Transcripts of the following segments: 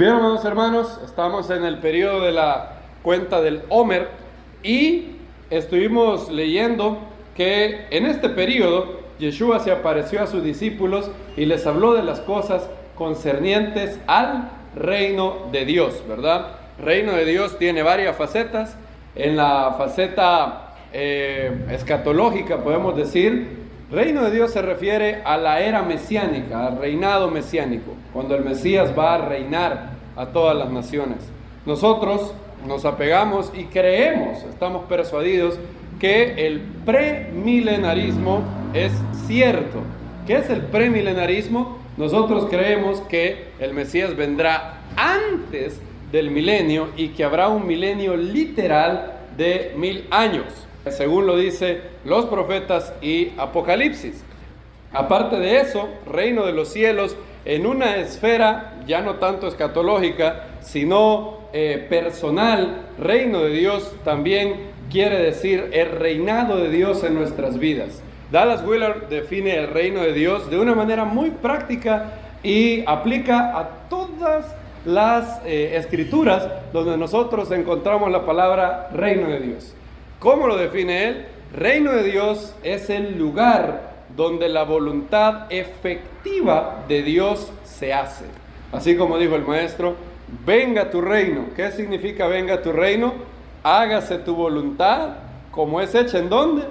Bien, amados hermanos, estamos en el periodo de la cuenta del Homer y estuvimos leyendo que en este periodo Yeshua se apareció a sus discípulos y les habló de las cosas concernientes al reino de Dios, ¿verdad? Reino de Dios tiene varias facetas. En la faceta escatológica podemos decir, reino de Dios se refiere a la era mesiánica, al reinado mesiánico, cuando el Mesías va a reinar a todas las naciones. Nosotros nos apegamos y creemos, estamos persuadidos que el premilenarismo es cierto. ¿Qué es el premilenarismo? Nosotros creemos que el Mesías vendrá antes del milenio y que habrá un milenio literal de 1000 años, según lo dice los profetas y Apocalipsis. Aparte de eso, reino de los cielos en una esfera ya no tanto escatológica, sino personal. Reino de Dios también quiere decir el reinado de Dios en nuestras vidas. Dallas Willard define el reino de Dios de una manera muy práctica y aplica a todas las escrituras donde nosotros encontramos la palabra reino de Dios. ¿Cómo lo define él? Reino de Dios es el lugar donde la voluntad efectiva de Dios se hace. Así como dijo el maestro, venga tu reino. ¿Qué significa venga tu reino? Hágase tu voluntad como es hecha ¿en dónde?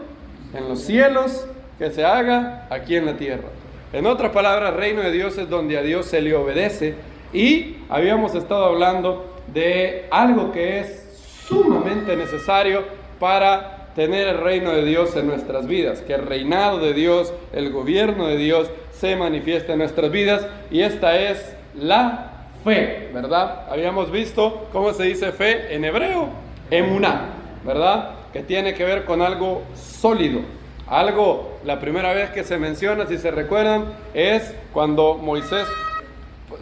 En los cielos, que se haga aquí en la tierra. En otras palabras, reino de Dios es donde a Dios se le obedece. Y habíamos estado hablando de algo que es sumamente necesario para tener el reino de Dios en nuestras vidas, que el reinado de Dios, el gobierno de Dios se manifiesta en nuestras vidas, y esta es la fe, ¿verdad? Habíamos visto cómo se dice fe en hebreo, emuná, ¿verdad? Que tiene que ver con algo sólido. Algo, la primera vez que se menciona, si se recuerdan, es cuando Moisés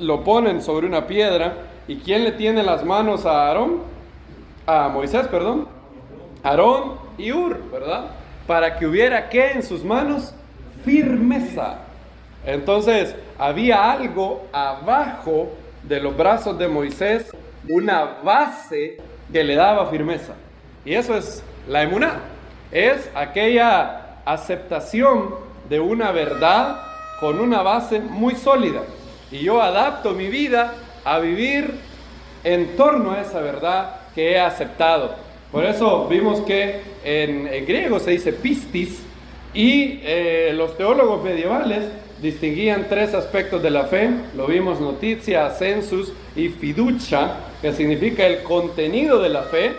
lo ponen sobre una piedra. ¿Y quién le tiene las manos a Aarón? A Moisés, perdón. Aarón y Hur, ¿verdad? Para que hubiera, ¿qué en sus manos? Firmeza. Entonces, había algo abajo de los brazos de Moisés, una base que le daba firmeza. Y eso es la emuná. Es aquella aceptación de una verdad con una base muy sólida. Y yo adapto mi vida a vivir en torno a esa verdad que he aceptado. Por eso vimos que en griego se dice pistis, y los teólogos medievales distinguían tres aspectos de la fe. Lo vimos: noticia, sensus y fiducia, que significa el contenido de la fe.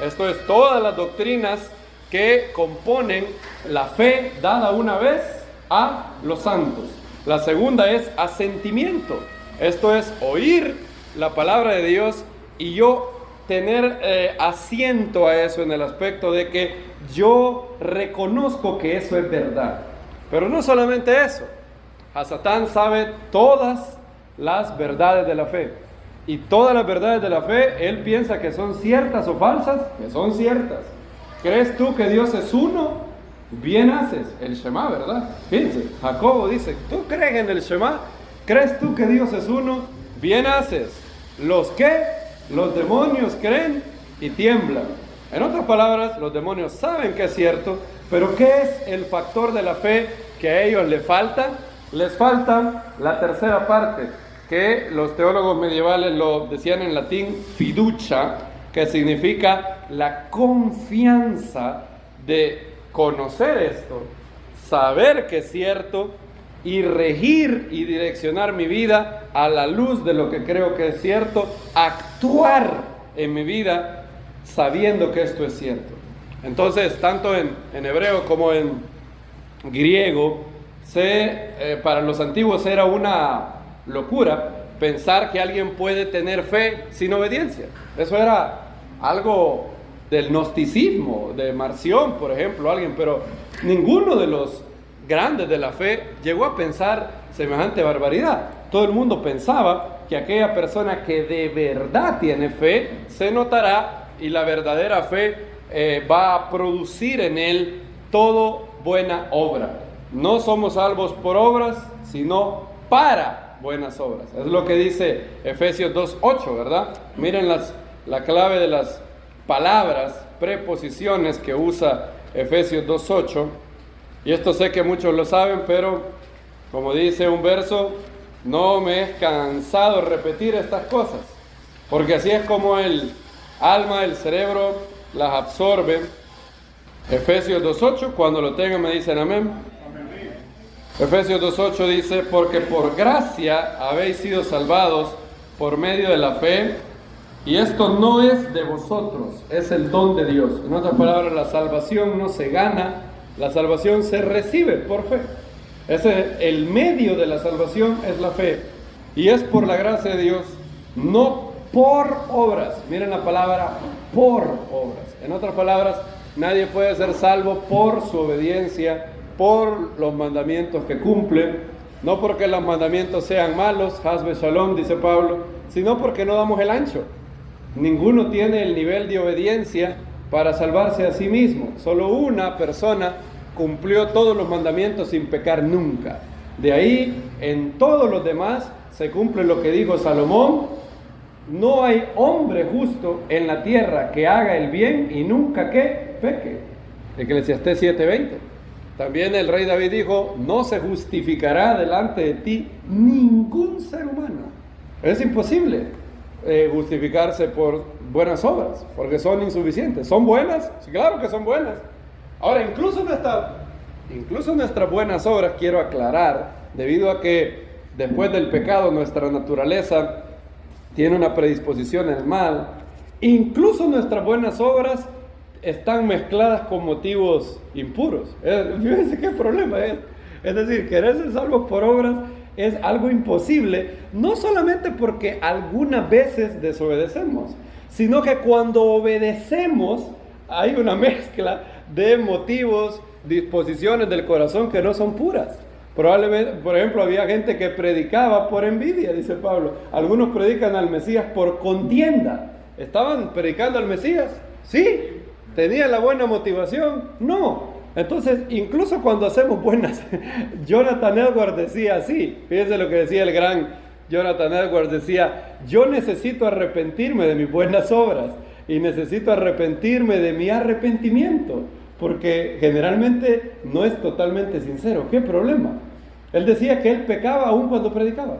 Esto es todas las doctrinas que componen la fe dada una vez a los santos. La segunda es asentimiento. Esto es oír la palabra de Dios y yo tener asiento a eso, en el aspecto de que yo reconozco que eso es verdad. Pero no solamente eso, Hasatán sabe todas las verdades de la fe, y todas las verdades de la fe él piensa que son ciertas o falsas, que son ciertas. ¿Crees tú que Dios es uno? Bien haces, el Shema, ¿verdad? Fíjense, Jacobo dice, ¿tú crees en el Shema? ¿Crees tú que Dios es uno? Bien haces. ¿Los qué? Los demonios creen y tiemblan. En otras palabras, los demonios saben que es cierto, pero ¿qué es el factor de la fe que a ellos les falta? Les falta la tercera parte, que los teólogos medievales lo decían en latín fiducia, que significa la confianza de conocer esto, saber que es cierto y regir y direccionar mi vida a la luz de lo que creo que es cierto, actuar en mi vida sabiendo que esto es cierto. Entonces, tanto en hebreo como en griego, para los antiguos era una locura pensar que alguien puede tener fe sin obediencia. Eso era algo del gnosticismo, de Marción, por ejemplo, alguien, pero ninguno de los grandes de la fe llegó a pensar semejante barbaridad. Todo el mundo pensaba que aquella persona que de verdad tiene fe se notará, y la verdadera fe va a producir en él toda buena obra. No somos salvos por obras, sino para buenas obras. Es lo que dice Efesios 2:8, ¿verdad? Miren la clave de las palabras, preposiciones que usa Efesios 2:8. Y esto sé que muchos lo saben, pero como dice un verso, no me he cansado de repetir estas cosas, porque así es como el alma, el cerebro las absorbe. Efesios 2:8, cuando lo tengan me dicen amén. Efesios 2:8 dice, porque por gracia habéis sido salvados por medio de la fe, y esto no es de vosotros, es el don de Dios. En otras palabras, la salvación no se gana, la salvación se recibe por fe. El medio de la salvación es la fe, y es por la gracia de Dios, no por obras. Miren la palabra por obras. En otras palabras, nadie puede ser salvo por su obediencia, por los mandamientos que cumple, no porque los mandamientos sean malos, Hasbe Shalom, dice Pablo, sino porque no damos el ancho. Ninguno tiene el nivel de obediencia para salvarse a sí mismo. Solo una persona cumplió todos los mandamientos sin pecar nunca. De ahí, en todos los demás, se cumple lo que dijo Salomón: no hay hombre justo en la tierra que haga el bien y nunca que peque. Eclesiastés 7:20. También el rey David dijo: no se justificará delante de ti ningún ser humano. Es imposible justificarse por buenas obras, porque son insuficientes. ¿Son buenas? Sí, claro que son buenas. Ahora, incluso nuestras buenas obras, quiero aclarar, debido a que después del pecado nuestra naturaleza tiene una predisposición al mal, incluso nuestras buenas obras están mezcladas con motivos impuros. Fíjense qué problema es. Es decir, querer ser salvos por obras es algo imposible, no solamente porque algunas veces desobedecemos, sino que cuando obedecemos hay una mezcla de motivos, disposiciones del corazón que no son puras. Probablemente, por ejemplo, había gente que predicaba por envidia, dice Pablo. Algunos predican al Mesías por contienda. ¿Estaban predicando al Mesías? Sí. ¿Tenían la buena motivación? No. Entonces, incluso cuando hacemos buenas, Jonathan Edwards decía así, fíjense lo que decía el gran Jonathan Edwards, decía: yo necesito arrepentirme de mis buenas obras y necesito arrepentirme de mi arrepentimiento, porque generalmente no es totalmente sincero. ¿Qué problema? Él decía que él pecaba aún cuando predicaba,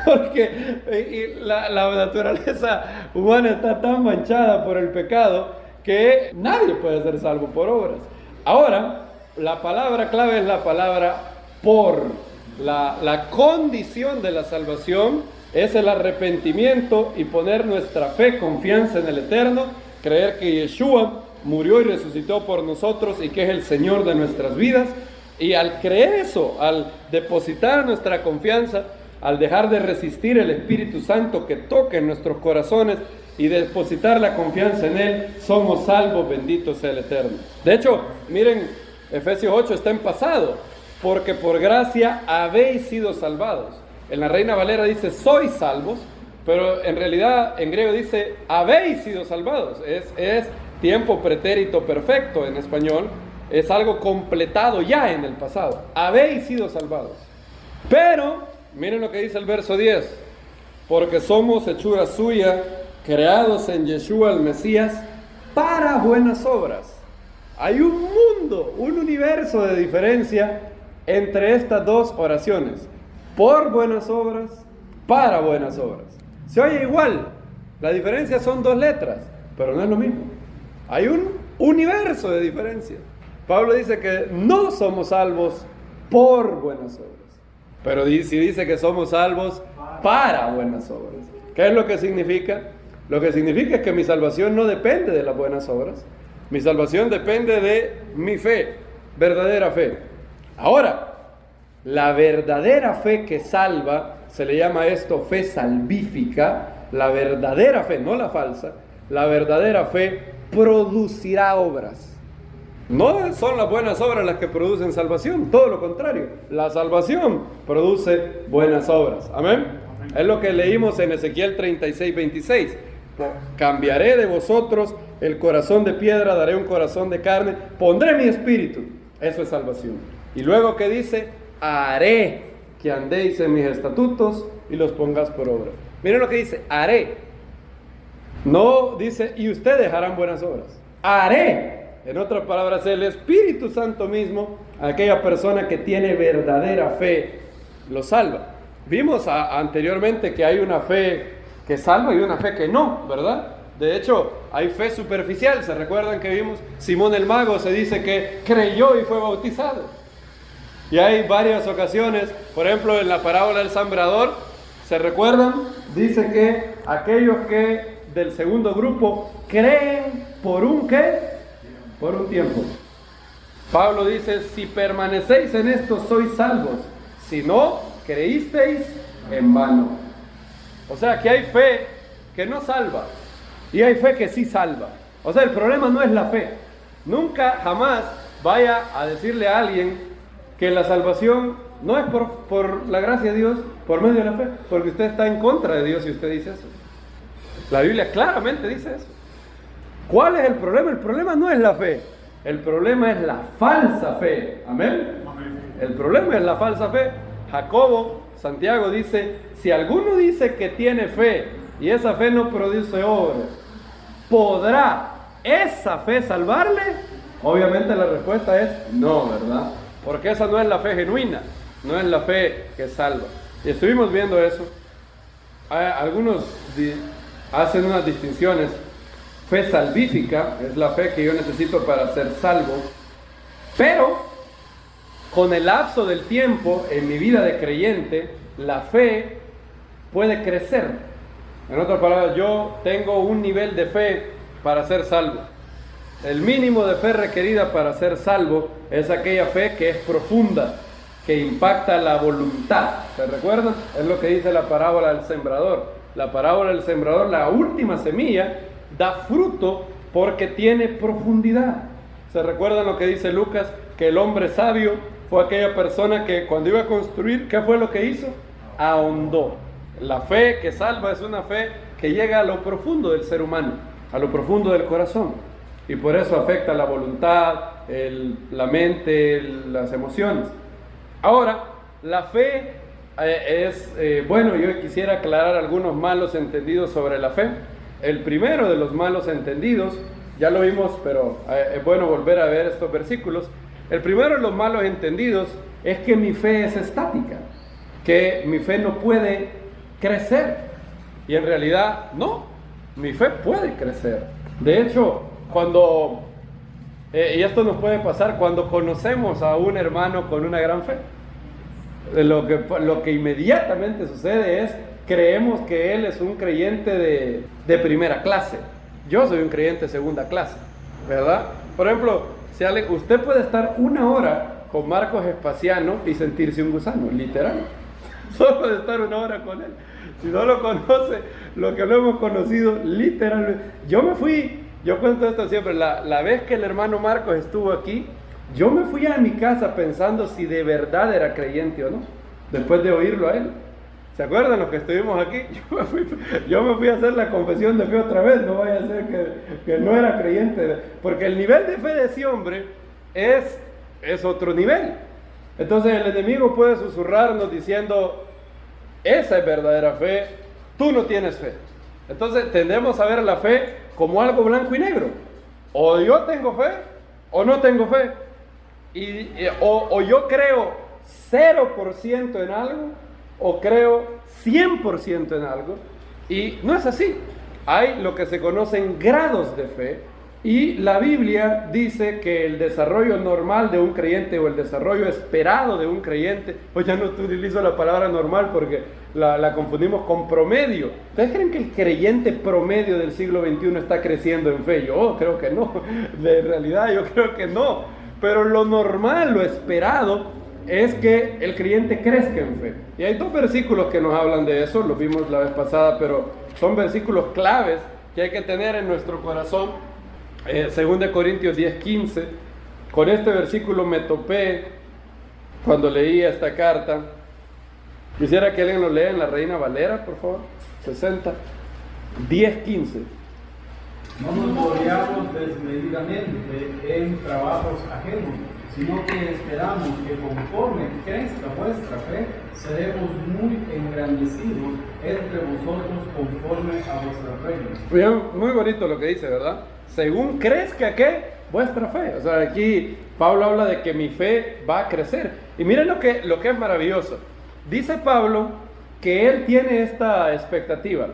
porque la naturaleza humana está tan manchada por el pecado que nadie puede ser salvo por obras. Ahora, la palabra clave es la palabra por. La condición de la salvación es el arrepentimiento y poner nuestra fe, confianza en el Eterno, creer que Yeshua murió y resucitó por nosotros y que es el Señor de nuestras vidas. Y al creer eso, al depositar nuestra confianza, al dejar de resistir el Espíritu Santo que toque en nuestros corazones y depositar la confianza en Él, somos salvos, bendito sea el Eterno. De hecho, miren, Efesios 8 está en pasado, porque por gracia habéis sido salvados. En la Reina Valera dice sois salvos, pero en realidad en griego dice habéis sido salvados. Es tiempo pretérito perfecto en español, es algo completado ya en el pasado. Habéis sido salvados. Pero, miren lo que dice el verso 10, porque somos hechura suya, creados en Yeshua el Mesías para buenas obras. Hay un mundo, un universo de diferencia entre estas dos oraciones: por buenas obras, para buenas obras. Se oye igual, la diferencia son dos letras, pero no es lo mismo. Hay un universo de diferencia. Pablo dice que no somos salvos por buenas obras, pero si dice que somos salvos para buenas obras. ¿Qué es lo que significa? Lo que significa es que mi salvación no depende de las buenas obras. Mi salvación depende de mi fe, verdadera fe. Ahora, la verdadera fe que salva, se le llama esto fe salvífica. La verdadera fe, no la falsa, la verdadera fe producirá obras. No son las buenas obras las que producen salvación, todo lo contrario. La salvación produce buenas obras. Amén. Es lo que leímos en Ezequiel 36:26. Cambiaré de vosotros el corazón de piedra, daré un corazón de carne, pondré mi espíritu. Eso es salvación. Y luego que dice, haré que andéis en mis estatutos y los pongas por obra. Miren lo que dice, haré. No dice, y ustedes harán buenas obras. Haré. En otras palabras, el Espíritu Santo mismo, aquella persona que tiene verdadera fe, lo salva. Vimos anteriormente que hay una fe que salva y una fe que no, ¿verdad? De hecho, hay fe superficial. ¿Se recuerdan que vimos? Simón el Mago se dice que creyó y fue bautizado. Y hay varias ocasiones, por ejemplo, en la parábola del sembrador, ¿se recuerdan? Dice que aquellos que del segundo grupo creen por un ¿qué? Por un tiempo. Pablo dice, si permanecéis en esto sois salvos, si no, creísteis en vano. O sea que hay fe que no salva y hay fe que sí salva. O sea, el problema no es la fe. Nunca, jamás vaya a decirle a alguien que la salvación no es por la gracia de Dios, por medio de la fe, porque usted está en contra de Dios si usted dice eso. La Biblia claramente dice eso. ¿Cuál es el problema? El problema no es la fe, el problema es la falsa fe. ¿Amén? El problema es la falsa fe. Jacobo, Santiago dice, si alguno dice que tiene fe y esa fe no produce obras, ¿podrá esa fe salvarle? Obviamente la respuesta es no, ¿verdad? Porque esa no es la fe genuina, no es la fe que salva. Y estuvimos viendo eso. Algunos hacen unas distinciones. Fe salvífica es la fe que yo necesito para ser salvo, pero con el lapso del tiempo en mi vida de creyente, la fe puede crecer. En otras palabras, yo tengo un nivel de fe para ser salvo. El mínimo de fe requerida para ser salvo es aquella fe que es profunda, que impacta la voluntad. ¿Se recuerdan? Es lo que dice la parábola del sembrador. La parábola del sembrador, la última semilla, da fruto porque tiene profundidad. ¿Se recuerdan lo que dice Lucas? Que el hombre sabio fue aquella persona que cuando iba a construir, ¿qué fue lo que hizo? Ahondó. La fe que salva es una fe que llega a lo profundo del ser humano, a lo profundo del corazón. Y por eso afecta la voluntad, la mente, las emociones. Ahora, la fe bueno, yo quisiera aclarar algunos malos entendidos sobre la fe. El primero de los malos entendidos, ya lo vimos, pero es bueno volver a ver estos versículos. El primero de los malos entendidos es que mi fe es estática, que mi fe no puede crecer. Y en realidad, no, mi fe puede crecer. De hecho, y esto nos puede pasar cuando conocemos a un hermano con una gran fe. Lo que inmediatamente sucede es, creemos que él es un creyente de primera clase. Yo soy un creyente de segunda clase, ¿verdad? Por ejemplo, usted puede estar 1 hora con Marcos Espaciano y sentirse un gusano, literal. Solo de estar 1 hora con él. Si no lo conoce, lo que lo hemos conocido, literalmente. Yo cuento esto siempre, la vez que el hermano Marcos estuvo aquí, yo me fui a mi casa pensando si de verdad era creyente o no, después de oírlo a él. ¿Se acuerdan los que estuvimos aquí? Yo me fui a hacer la confesión de fe otra vez, no vaya a ser que no era creyente, porque el nivel de fe de ese hombre es otro nivel. Entonces el enemigo puede susurrarnos diciendo, esa es verdadera fe, tú no tienes fe. Entonces tendemos a ver la fe como algo blanco y negro. O yo tengo fe o no tengo fe. O yo creo 0% en algo o creo 100% en algo, y no es así. Hay lo que se conocen grados de fe, y la Biblia dice que el desarrollo normal de un creyente o el desarrollo esperado de un creyente, pues ya no utilizo la palabra normal porque la confundimos con promedio. ¿Ustedes creen que el creyente promedio del siglo XXI está creciendo en fe? Yo creo que no, de realidad yo creo que no, pero lo normal, lo esperado es que el creyente crezca en fe. Y hay 2 versículos que nos hablan de eso, los vimos la vez pasada, pero son versículos claves que hay que tener en nuestro corazón. 2 Corintios 10:15. Con este versículo me topé cuando leía esta carta. Quisiera que alguien lo lea en la Reina Valera, por favor. 60. 10:15. No nos gloriamos desmedidamente en trabajos ajenos, sino que esperamos que conforme crezca vuestra fe, seremos muy engrandecidos entre vosotros conforme a vuestra regla. Muy bonito lo que dice, ¿verdad? Según crezca, ¿qué? Vuestra fe. O sea, aquí Pablo habla de que mi fe va a crecer. Y miren lo que es maravilloso. Dice Pablo que él tiene esta expectativa.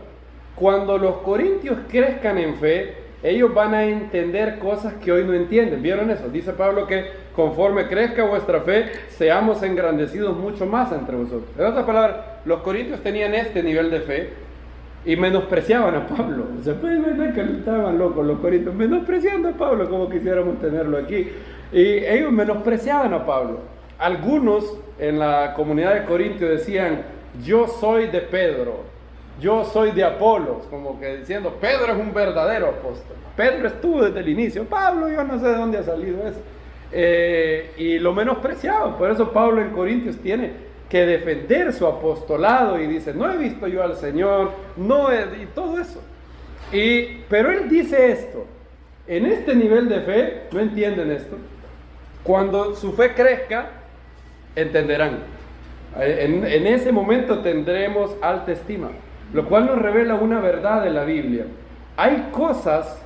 Cuando los corintios crezcan en fe, ellos van a entender cosas que hoy no entienden. ¿Vieron eso? Dice Pablo que conforme crezca vuestra fe, seamos engrandecidos mucho más entre vosotros. En otras palabras, los corintios tenían este nivel de fe y menospreciaban a Pablo. O sea, pues no es que estaban locos los corintios, menospreciando a Pablo como quisiéramos tenerlo aquí. Y ellos menospreciaban a Pablo. Algunos en la comunidad de Corintios decían, yo soy de Pedro, yo soy de Apolos, como que diciendo, Pedro es un verdadero apóstol. Pedro estuvo desde el inicio, Pablo yo no sé de dónde ha salido eso. Y lo menospreciaban. Por eso Pablo en Corintios tiene que defender su apostolado y dice, no he visto yo al Señor, y todo eso. Pero él dice esto, en este nivel de fe, no entienden esto, cuando su fe crezca, entenderán. En ese momento tendremos alta estima, lo cual nos revela una verdad de la Biblia. Hay cosas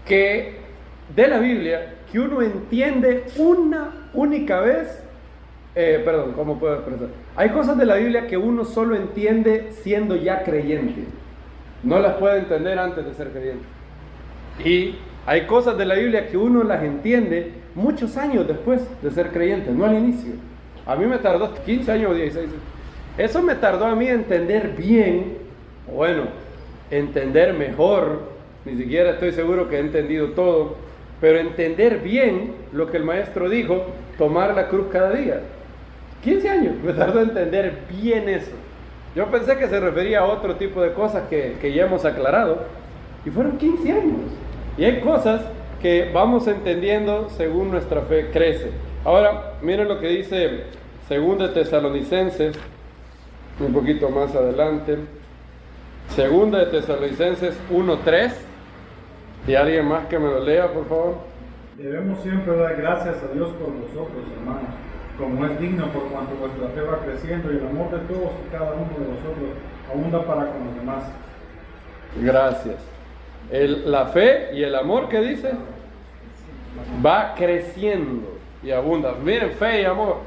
de la Biblia que uno entiende una única vez. ¿Cómo puedo expresar? Hay cosas de la Biblia que uno solo entiende siendo ya creyente. No las puede entender antes de ser creyente. Y hay cosas de la Biblia que uno las entiende muchos años después de ser creyente, no al inicio. A mí me tardó 15 años o 16 años. Eso me tardó a mí entender bien, entender mejor. Ni siquiera estoy seguro que he entendido todo, pero entender bien lo que el maestro dijo, tomar la cruz cada día. 15 años me tardó entender bien eso. Yo pensé que se refería a otro tipo de cosas que ya hemos aclarado, y fueron 15 años. Y hay cosas que vamos entendiendo según nuestra fe crece. Ahora, miren lo que dice 2 Tesalonicenses, un poquito más adelante. 2 Tesalonicenses 1:3. ¿Y alguien más que me lo lea, por favor? Debemos siempre dar gracias a Dios por vosotros, hermanos, como es digno, por cuanto vuestra fe va creciendo y el amor de todos y cada uno de vosotros abunda para con los demás. Gracias. La fe y el amor, ¿qué dice? Va creciendo y abunda. Miren, fe y amor.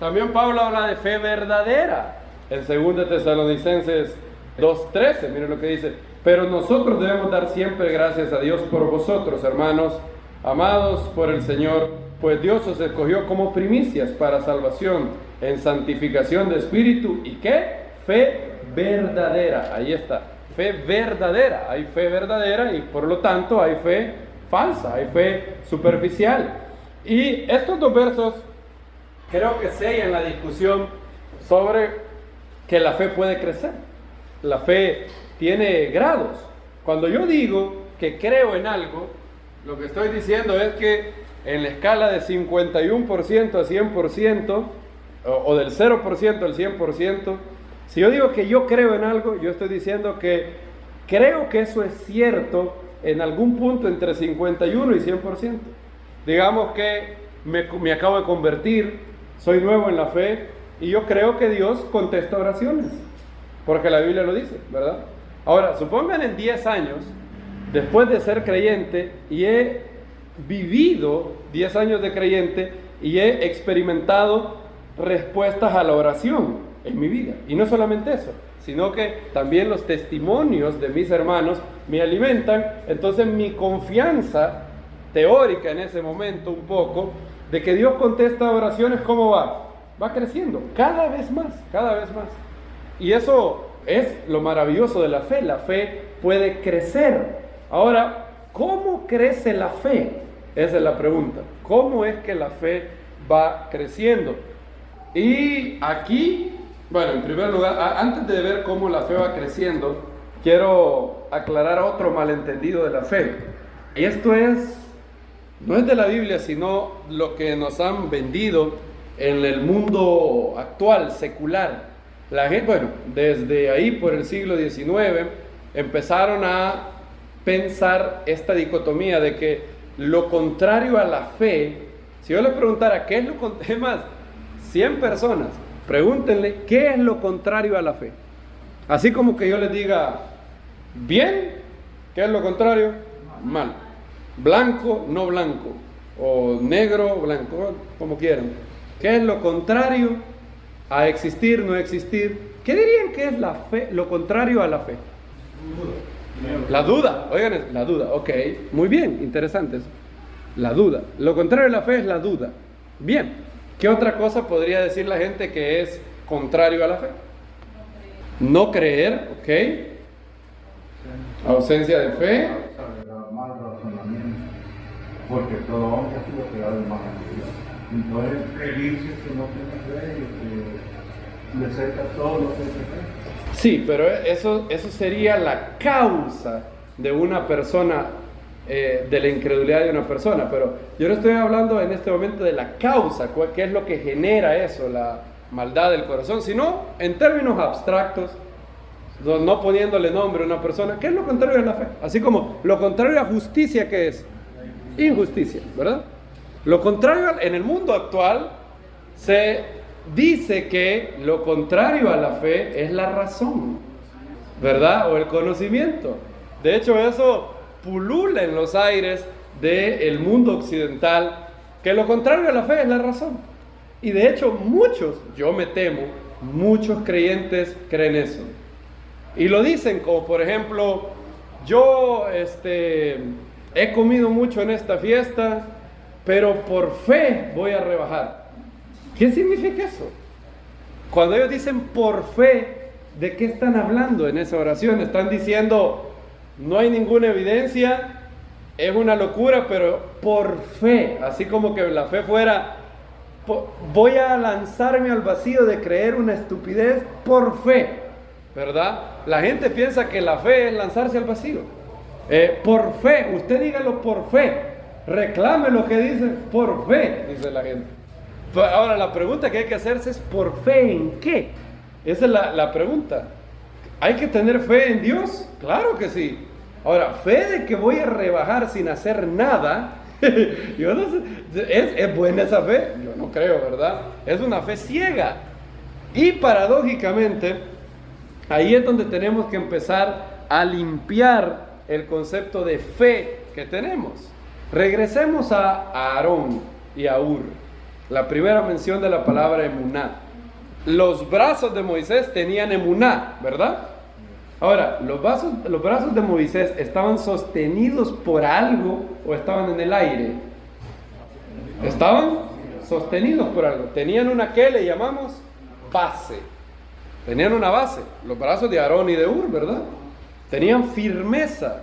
También Pablo habla de fe verdadera en 2 Tesalonicenses 2:13. Miren lo que dice. Pero nosotros debemos dar siempre gracias a Dios por vosotros, hermanos, amados por el Señor, pues Dios os escogió como primicias para salvación, en santificación de espíritu y ¿qué? Fe verdadera. Ahí está. Fe verdadera. Hay fe verdadera y por lo tanto hay fe falsa, hay fe superficial. Y estos dos versos creo que sellan la discusión sobre que la fe puede crecer. La fe tiene grados. Cuando yo digo que creo en algo, lo que estoy diciendo es que en la escala de 51% a 100%, o del 0% al 100%, si yo digo que yo creo en algo, yo estoy diciendo que creo que eso es cierto en algún punto entre 51 y 100%. Digamos que me acabo de convertir, soy nuevo en la fe, y yo creo que Dios contesta oraciones, porque la Biblia lo dice, ¿verdad? Ahora, supongan en 10 años, después de ser creyente, y he vivido 10 años de creyente, y he experimentado respuestas a la oración en mi vida. Y no solamente eso, sino que también los testimonios de mis hermanos me alimentan. Entonces mi confianza teórica en ese momento un poco, de que Dios contesta oraciones, ¿cómo va? Va creciendo, cada vez más, cada vez más. Y eso es lo maravilloso de la fe. La fe puede crecer. Ahora, ¿cómo crece la fe? Esa es la pregunta. ¿Cómo es que la fe va creciendo? Y aquí, bueno, en primer lugar, antes de ver cómo la fe va creciendo, quiero aclarar otro malentendido de la fe. Y esto no es de la Biblia, sino lo que nos han vendido en el mundo actual, secular. La gente, bueno, desde ahí por el siglo XIX empezaron a pensar esta dicotomía de que lo contrario a la fe Si yo les preguntara qué es lo contrario, es más, 100 personas, pregúntenle qué es lo contrario a la fe. Así como que yo les diga, bien, ¿qué es lo contrario? Mal. Blanco, no blanco. O negro, blanco, como quieran. ¿Qué es lo contrario a existir, no existir? ¿Qué dirían que es la fe, lo contrario a la fe? La duda, oigan, la duda, ok, muy bien, interesante eso. La duda, lo contrario a la fe es la duda. Bien, ¿qué otra cosa podría decir la gente que es contrario a la fe? No creer, ok. Ausencia de fe. Mal razonamiento, porque todo hombre ha sido creado en imagen de Dios. Entonces, él dice que no tiene fe y que le acepta todo lo que se cree. Sí, pero eso sería la causa de una persona, de la incredulidad de una persona. Pero yo no estoy hablando en este momento de la causa, qué es lo que genera eso, la maldad del corazón, sino en términos abstractos, no poniéndole nombre a una persona. ¿Qué es lo contrario a la fe? Así como lo contrario a justicia, ¿qué es? Injusticia, ¿verdad? Lo contrario en el mundo actual se dice que lo contrario a la fe es la razón, ¿verdad? O el conocimiento. De hecho, eso pulula en los aires del mundo occidental, que lo contrario a la fe es la razón. Y de hecho, muchos, yo me temo, muchos creyentes creen eso. Y lo dicen como, por ejemplo, yo he comido mucho en esta fiesta, pero por fe voy a rebajar. ¿Qué significa eso? Cuando ellos dicen por fe, ¿de qué están hablando en esa oración? Están diciendo, no hay ninguna evidencia, es una locura, pero por fe, así como que la fe fuera, voy a lanzarme al vacío de creer una estupidez por fe, ¿verdad? La gente piensa que la fe es lanzarse al vacío. Por fe, usted dígalo por fe, reclame lo que dice por fe, dice la gente. Ahora la pregunta que hay que hacerse es ¿por fe en qué? Esa es la pregunta. ¿Hay que tener fe en Dios? Claro que sí. Ahora, fe de que voy a rebajar sin hacer nada, yo no sé, ¿es buena esa fe? Yo no creo, ¿verdad? Es una fe ciega. Y paradójicamente, ahí es donde tenemos que empezar a limpiar el concepto de fe que tenemos. Regresemos a Aarón y a Ur. La primera mención de la palabra emuná. Los brazos de Moisés tenían emuná, ¿verdad? Ahora, ¿los brazos de Moisés estaban sostenidos por algo o estaban en el aire? Estaban sostenidos por algo. Tenían una que le llamamos base. Tenían una base. Los brazos de Aarón y de Ur, ¿verdad? Tenían firmeza.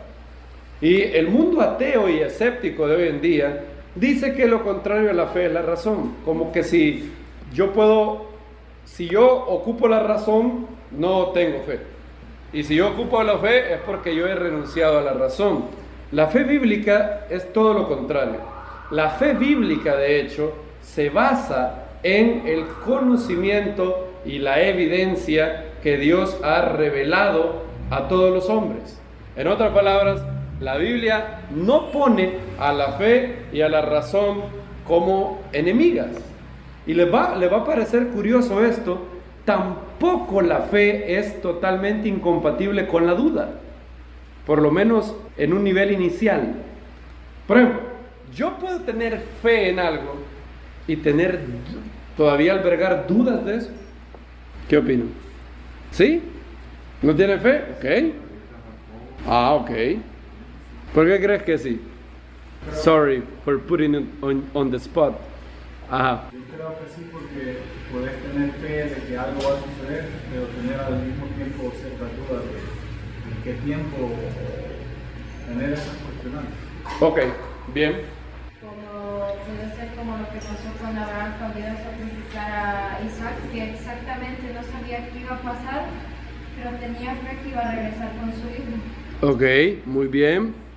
Y el mundo ateo y escéptico de hoy en día dice que lo contrario a la fe es la razón. Como que si yo ocupo la razón, no tengo fe. Y si yo ocupo la fe es porque yo he renunciado a la razón. La fe bíblica es todo lo contrario. La fe bíblica, de hecho, se basa en el conocimiento y la evidencia que Dios ha revelado a todos los hombres. En otras palabras, la Biblia no pone a la fe y a la razón como enemigas. Y le va a parecer curioso esto. Tampoco la fe es totalmente incompatible con la duda, por lo menos en un nivel inicial. Por ejemplo, yo puedo tener fe en algo y todavía albergar dudas de eso. ¿Qué opinan? ¿Sí? ¿No tiene fe? Ok. Ok. ¿Por qué crees que sí? Sorry for putting it on the spot. Ajá. Yo creo que sí, porque puedes tener fe de que algo va a suceder, pero tener al mismo tiempo ciertas dudas de en qué tiempo tener esas cuestionantes. Ok, bien. Como puede ser como lo que pasó con Abraham cuando iba a sacrificar a Isaac, que exactamente no sabía qué iba a pasar, pero tenía fe que iba a regresar con su hijo. Ok, muy bien.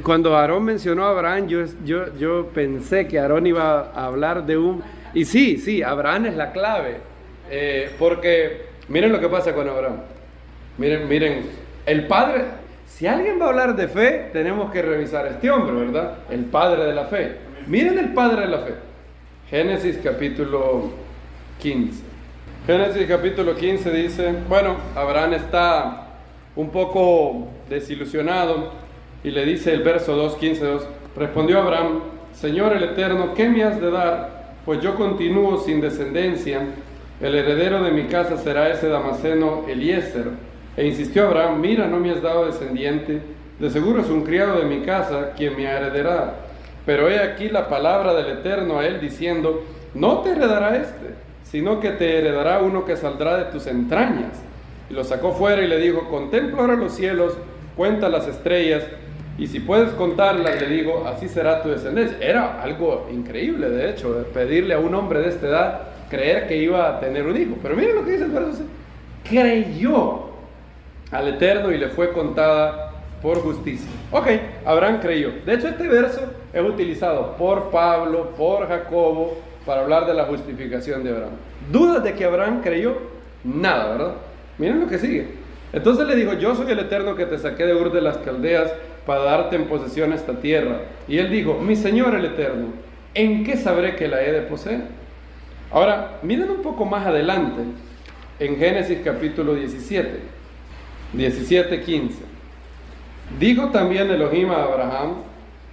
Cuando Aarón mencionó a Abraham, yo pensé que Aarón iba a hablar de un... Y sí, Abraham es la clave. Porque miren lo que pasa con Abraham. Miren, el padre... Si alguien va a hablar de fe, tenemos que revisar a este hombre, ¿verdad? El padre de la fe. Miren el padre de la fe. Génesis capítulo 15. Génesis capítulo 15 dice, bueno, Abraham está un poco desilusionado y le dice el verso 2, 15:2, respondió Abraham, Señor el Eterno, ¿qué me has de dar? Pues yo continúo sin descendencia, el heredero de mi casa será ese Damaseno Eliezer. E insistió Abraham, mira, no me has dado descendiente, de seguro es un criado de mi casa quien me heredará. Pero he aquí la palabra del Eterno a él diciendo, no te heredará este, sino que te heredará uno que saldrá de tus entrañas. Y lo sacó fuera y le dijo, contempla ahora los cielos, cuenta las estrellas, y si puedes contarlas, le digo, así será tu descendencia. Era algo increíble, de hecho, de pedirle a un hombre de esta edad creer que iba a tener un hijo. Pero miren lo que dice el verso 6. Creyó al Eterno y le fue contada por justicia. Ok, Abraham creyó. De hecho, este verso es utilizado por Pablo, por Jacobo, para hablar de la justificación de Abraham. ¿Dudas de que Abraham creyó? Nada, ¿verdad? Miren lo que sigue. Entonces le dijo, yo soy el Eterno que te saqué de Ur de las Caldeas para darte en posesión esta tierra. Y él dijo, mi Señor el Eterno, ¿en qué sabré que la he de poseer? Ahora, miren un poco más adelante, en Génesis capítulo 17:15. Dijo también Elohim a Abraham,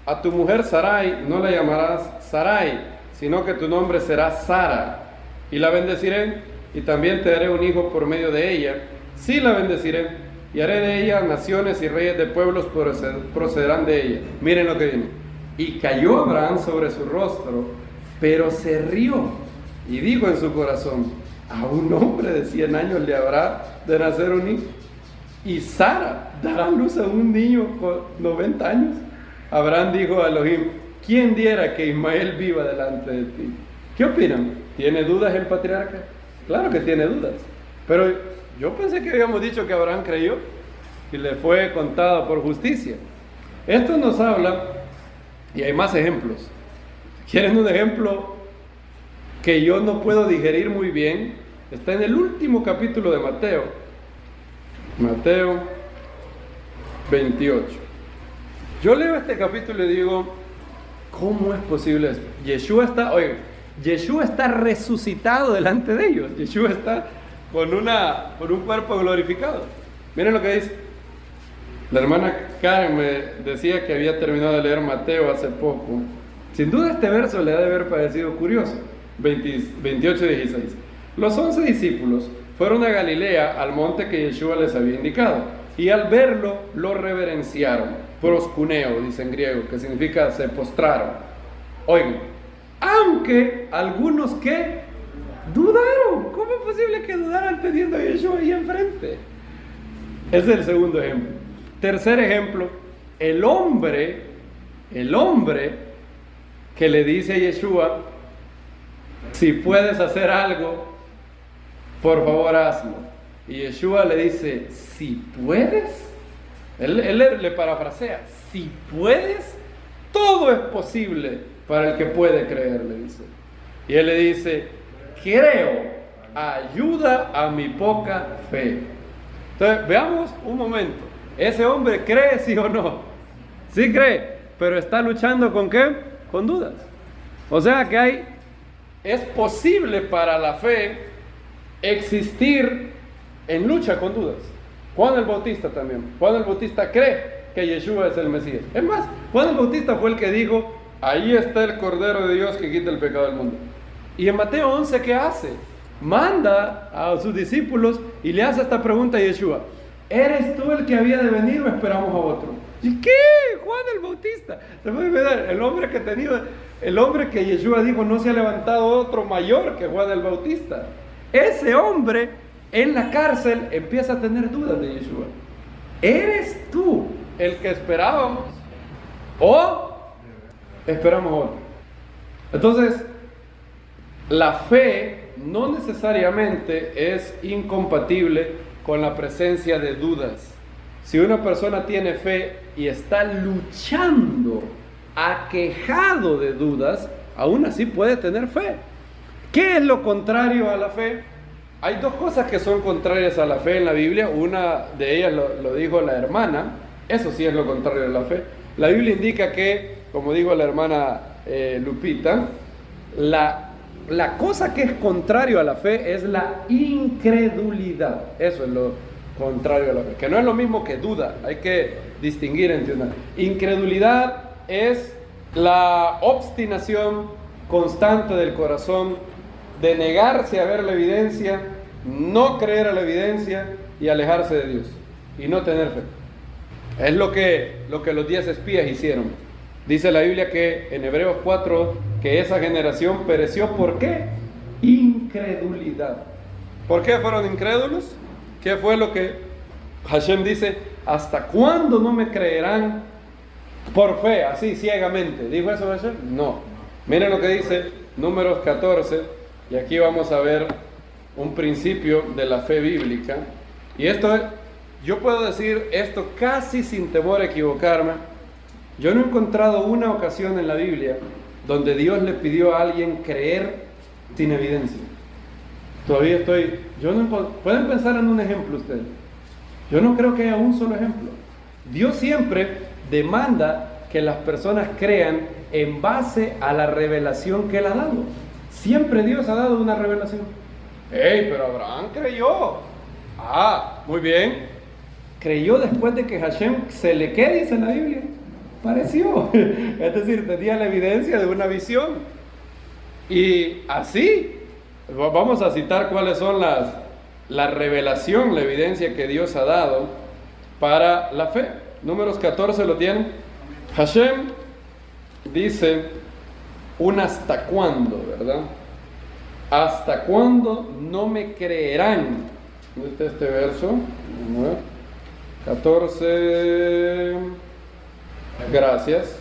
a tu mujer Sarai no la llamarás Sarai, sino que tu nombre será Sara, y la bendeciré, y también te daré un hijo por medio de ella. Sí la bendeciré, y haré de ella naciones y reyes de pueblos procederán de ella. Miren lo que viene. Y cayó Abraham sobre su rostro, pero se rió, y dijo en su corazón, a un hombre de 100 años le habrá de nacer un hijo. Y Sara dará luz a un niño con 90 años. Abraham dijo a Elohim, ¿quién diera que Ismael viva delante de ti? ¿Qué opinan? ¿Tiene dudas el patriarca? Claro que tiene dudas. Pero yo pensé que habíamos dicho que Abraham creyó y le fue contado por justicia. Esto nos habla, y hay más ejemplos. ¿Quieren un ejemplo que yo no puedo digerir muy bien? Está en el último capítulo de Mateo. Mateo 28. Yo leo este capítulo y digo, ¿cómo es posible esto? Yeshua está resucitado delante de ellos. Yeshua está con un cuerpo glorificado. Miren lo que dice. La hermana Karen me decía que había terminado de leer Mateo hace poco. Sin duda este verso le ha de haber parecido curioso. 28:16. Los 11 discípulos fueron a Galilea, al monte que Yeshua les había indicado, y al verlo, lo reverenciaron. Proscuneo, dice en griego, que significa se postraron. Oigan, aunque algunos que dudaron. ¿Cómo es posible que dudaran teniendo a Yeshua ahí enfrente? Ese es el segundo ejemplo. Tercer ejemplo, el hombre que le dice a Yeshua, si puedes hacer algo, por favor hazlo. Y Yeshua le dice, si puedes, él le parafrasea, si puedes, todo es posible para el que puede creer, le dice. Y él le dice, creo, ayuda a mi poca fe. Entonces, veamos un momento, ¿ese hombre cree sí o no? Sí cree, pero está luchando ¿con qué? Con dudas. O sea que es posible para la fe existir en lucha con dudas. Juan el Bautista también. Juan el Bautista cree que Yeshua es el Mesías. Es más, Juan el Bautista fue el que dijo, ahí está el Cordero de Dios que quita el pecado del mundo. Y en Mateo 11, ¿qué hace? Manda a sus discípulos y le hace esta pregunta a Yeshua, ¿eres tú el que había de venir o esperamos a otro? ¿Y qué? Juan el Bautista. Se puede ver, el hombre que Yeshua dijo, no se ha levantado otro mayor que Juan el Bautista. Ese hombre en la cárcel empieza a tener dudas de Yeshua. ¿Eres tú el que esperábamos o esperamos a otro? Entonces, la fe no necesariamente es incompatible con la presencia de dudas. Si una persona tiene fe y está luchando, aquejado de dudas, aún así puede tener fe. ¿Qué es lo contrario a la fe? Hay dos cosas que son contrarias a la fe en la Biblia. Una de ellas lo dijo la hermana. Eso sí es lo contrario a la fe. La Biblia indica que, como dijo la hermana Lupita, la cosa que es contrario a la fe es la incredulidad. Eso es lo contrario a la fe, que no es lo mismo que duda. Hay que distinguir entre una. Incredulidad es la obstinación constante del corazón de negarse a ver la evidencia, no creer a la evidencia y alejarse de Dios y no tener fe. Es lo que los 10 espías hicieron. Dice la Biblia que en Hebreos 4 que esa generación pereció. ¿Por qué? Incredulidad. ¿Por qué fueron incrédulos? ¿Qué fue lo que Hashem dice? ¿Hasta cuándo no me creerán por fe, así ciegamente? ¿Dijo eso Hashem? No. Miren lo que dice Números 14, y aquí vamos a ver un principio de la fe bíblica. Y esto, yo puedo decir esto casi sin temor a equivocarme. Yo no he encontrado una ocasión en la Biblia donde Dios le pidió a alguien creer sin evidencia. Todavía pueden pensar en un ejemplo ustedes. Yo no creo que haya un solo ejemplo. Dios siempre demanda que las personas crean en base a la revelación que Él ha dado. Siempre Dios ha dado una revelación. ¡Ey, pero Abraham creyó! Ah, muy bien. Creyó después de que Hashem se le, ¿qué dice en la Biblia? Pareció. Es decir, tenía la evidencia de una visión. Y así, vamos a citar cuáles son la revelación, la evidencia que Dios ha dado para la fe. Números 14 lo tienen. Hashem dice un hasta cuándo, ¿verdad? ¿Hasta cuándo no me creerán? ¿Dónde está este verso? 14. Gracias.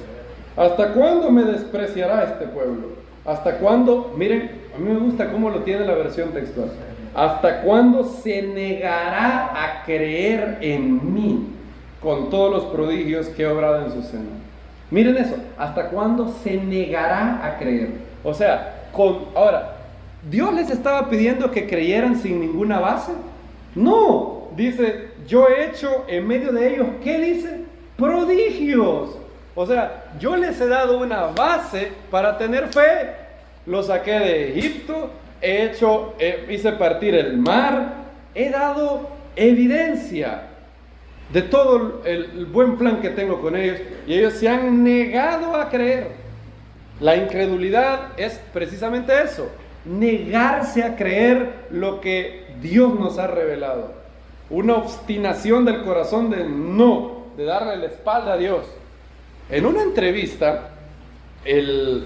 ¿Hasta cuándo me despreciará este pueblo? ¿Hasta cuándo? Miren, a mí me gusta cómo lo tiene la versión textual. ¿Hasta cuándo se negará a creer en mí con todos los prodigios que he obrado en su seno? Miren eso. ¿Hasta cuándo se negará a creer? O sea, ahora, ¿Dios les estaba pidiendo que creyeran sin ninguna base? No. Dice, yo he hecho en medio de ellos, ¿qué dice? Prodigios. O sea, yo les he dado una base para tener fe. Los saqué de Egipto, hice partir el mar, he dado evidencia de todo el buen plan que tengo con ellos, y ellos se han negado a creer. La incredulidad es precisamente eso, negarse a creer lo que Dios nos ha revelado. Una obstinación del corazón de darle la espalda a Dios. En una entrevista, el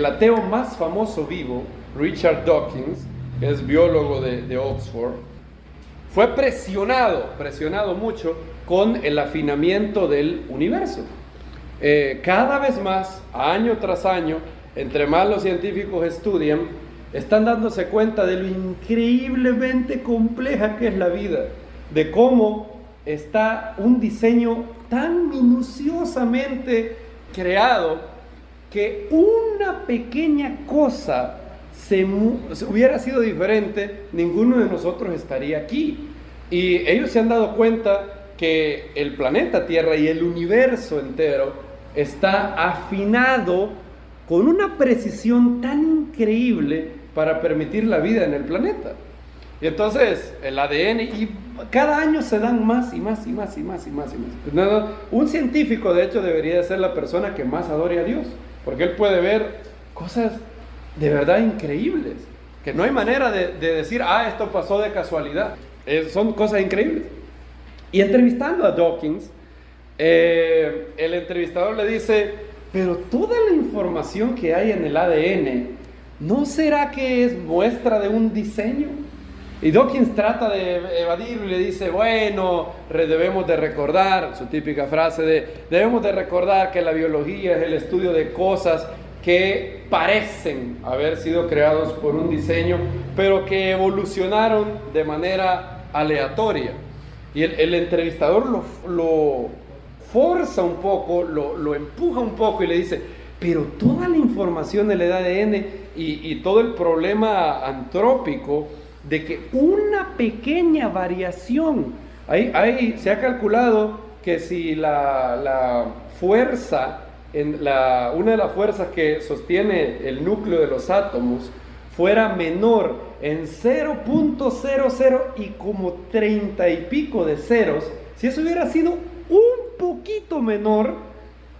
ateo más famoso vivo, Richard Dawkins, que es biólogo de Oxford, fue presionado mucho con el afinamiento del universo. Cada vez más, año tras año, entre más los científicos estudian, están dándose cuenta de lo increíblemente compleja que es la vida, de cómo está un diseño tan minuciosamente creado que una pequeña cosa si hubiera sido diferente, ninguno de nosotros estaría aquí. Y ellos se han dado cuenta que el planeta Tierra y el universo entero está afinado con una precisión tan increíble para permitir la vida en el planeta. Y entonces el ADN, y cada año se dan más y más y más y más y más y más. Un científico, de hecho, debería de ser la persona que más adore a Dios, porque él puede ver cosas de verdad increíbles, que no hay manera de decir, esto pasó de casualidad. Son cosas increíbles. Y entrevistando a Dawkins, el entrevistador le dice, pero toda la información que hay en el ADN, ¿no será que es muestra de un diseño? Y Dawkins trata de evadirlo y le dice, bueno, debemos de recordar, su típica frase debemos de recordar que la biología es el estudio de cosas que parecen haber sido creados por un diseño, pero que evolucionaron de manera aleatoria. Y el entrevistador lo forza un poco, lo empuja un poco y le dice, pero toda la información del ADN y todo el problema antrópico de que una pequeña variación, ahí se ha calculado que si la fuerza una de las fuerzas que sostiene el núcleo de los átomos fuera menor en 0.00 y como 30 y pico de ceros, si eso hubiera sido un poquito menor,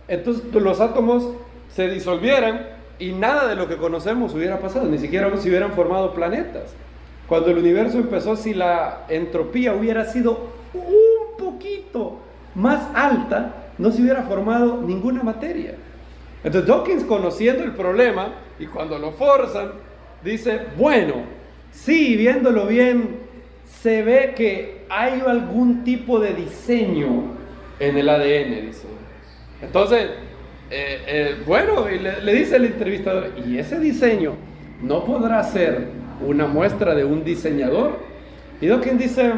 entonces los átomos se disolvieran y nada de lo que conocemos hubiera pasado, ni siquiera se hubieran formado planetas. Cuando el universo empezó, si la entropía hubiera sido un poquito más alta, no se hubiera formado ninguna materia. Entonces Dawkins, conociendo el problema, y cuando lo forzan, dice, bueno, sí, viéndolo bien, se ve que hay algún tipo de diseño en el ADN, dice. Entonces, bueno, y le dice el entrevistador, ¿y ese diseño no podrá ser una muestra de un diseñador? Y Dawkins dice,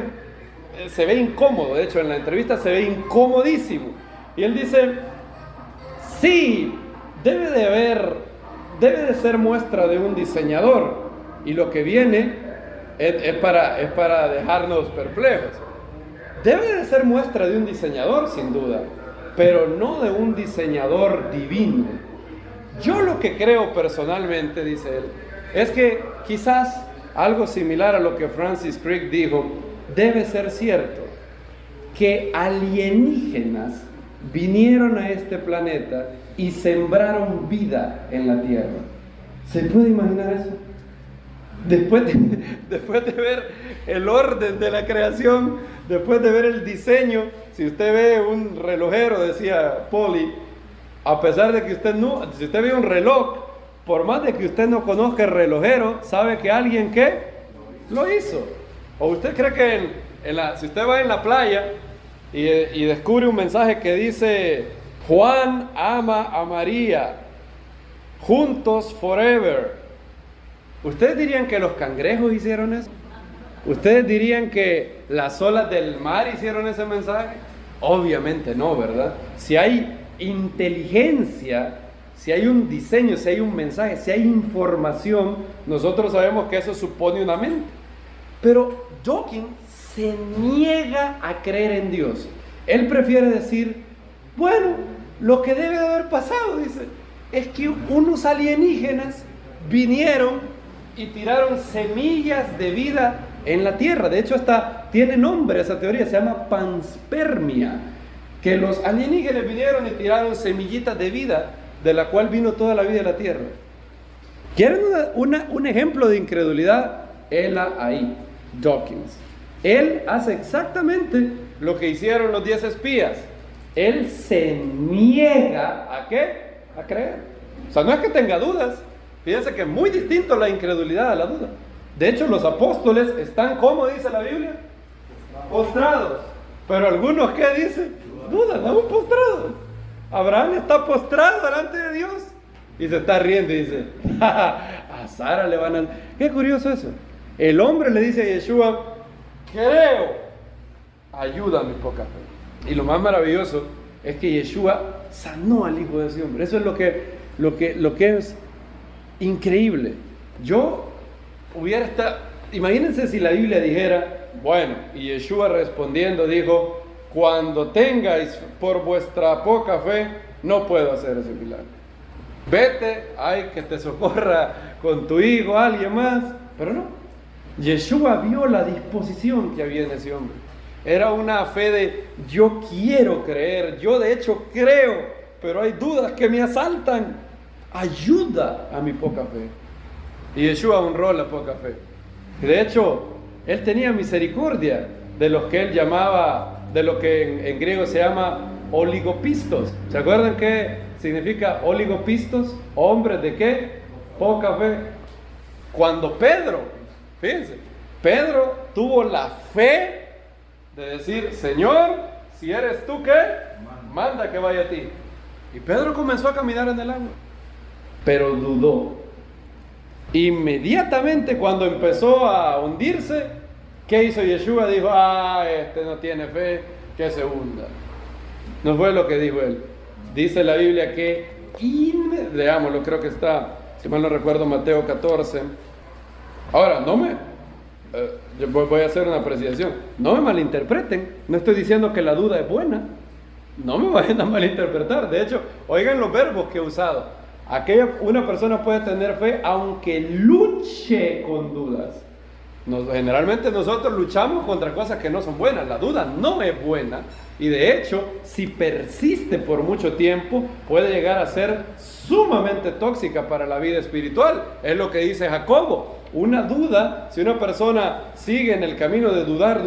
se ve incómodo, de hecho en la entrevista se ve incomodísimo. Y él dice, sí, debe de ser muestra de un diseñador. Y lo que viene es para dejarnos perplejos. Debe de ser muestra de un diseñador, sin duda, pero no de un diseñador divino. Yo lo que creo personalmente, dice él, es que quizás algo similar a lo que Francis Crick dijo, debe ser cierto, que alienígenas vinieron a este planeta y sembraron vida en la Tierra. ¿Se puede imaginar eso? Después de ver el orden de la creación, después de ver el diseño, si usted ve un relojero, decía Polly, a pesar de que si usted ve un reloj, por más de que usted no conozca el relojero, sabe que alguien ¿qué? Lo hizo. O usted cree que si usted va en la playa y descubre un mensaje que dice Juan ama a María, juntos forever, ¿ustedes dirían que los cangrejos hicieron eso? ¿Ustedes dirían que las olas del mar hicieron ese mensaje? Obviamente no, ¿verdad? Si hay inteligencia, si hay un diseño, si hay un mensaje, si hay información, nosotros sabemos que eso supone una mente. Pero Dawkins se niega a creer en Dios. Él prefiere decir, bueno, lo que debe de haber pasado, dice, es que unos alienígenas vinieron y tiraron semillas de vida en la Tierra. De hecho, hasta tiene nombre esa teoría, se llama panspermia, que los alienígenas vinieron y tiraron semillitas de vida, de la cual vino toda la vida de la Tierra. ¿Quieren un ejemplo de incredulidad? Hela ahí, Dawkins. Él hace exactamente lo que hicieron los 10 espías. Él se niega ¿a qué? A creer. O sea, no es que tenga dudas. Fíjense que es muy distinto la incredulidad a la duda. De hecho, los apóstoles están, ¿cómo dice la Biblia? Postrados. Pero algunos, ¿qué dicen? Dudan, aún postrados. Abraham está postrado delante de Dios y se está riendo y dice, a Sara le van a... Qué curioso eso. El hombre le dice a Yeshua, creo, ayuda a mi poca fe. Y lo más maravilloso es que Yeshua sanó al hijo de ese hombre. Eso es lo que es increíble. Imagínense si la Biblia dijera, bueno, y Yeshua respondiendo dijo, cuando tengáis por vuestra poca fe, no puedo hacer ese milagro. Vete, hay que te socorra con tu hijo, alguien más. Pero no. Yeshua vio la disposición que había en ese hombre. Era una fe de, yo quiero creer, yo de hecho creo, pero hay dudas que me asaltan. Ayuda a mi poca fe. Y Yeshua honró la poca fe. De hecho, él tenía misericordia de los que él llamaba, de lo que en griego se llama oligopistos. ¿Se acuerdan qué significa oligopistos? Hombres de qué? Poca fe. Cuando fíjense, Pedro tuvo la fe de decir, Señor, si eres tú, ¿qué? Manda que vaya a ti. Y Pedro comenzó a caminar en el agua, pero dudó. Inmediatamente cuando empezó a hundirse, ¿qué hizo Yeshua? Dijo, este no tiene fe, que se hunda. No fue lo que dijo él. Dice la Biblia que, leámoslo, creo que está, si mal no recuerdo, Mateo 14. Ahora, yo voy a hacer una apreciación. No me malinterpreten, no estoy diciendo que la duda es buena. No me vayan a malinterpretar. De hecho, oigan los verbos que he usado. Una persona puede tener fe aunque luche con dudas. Generalmente nosotros luchamos contra cosas que no son buenas. La duda no es buena. Y de hecho, si persiste por mucho tiempo, puede llegar a ser sumamente tóxica para la vida espiritual. Es lo que dice Jacobo. Una duda, si una persona sigue en el camino de dudar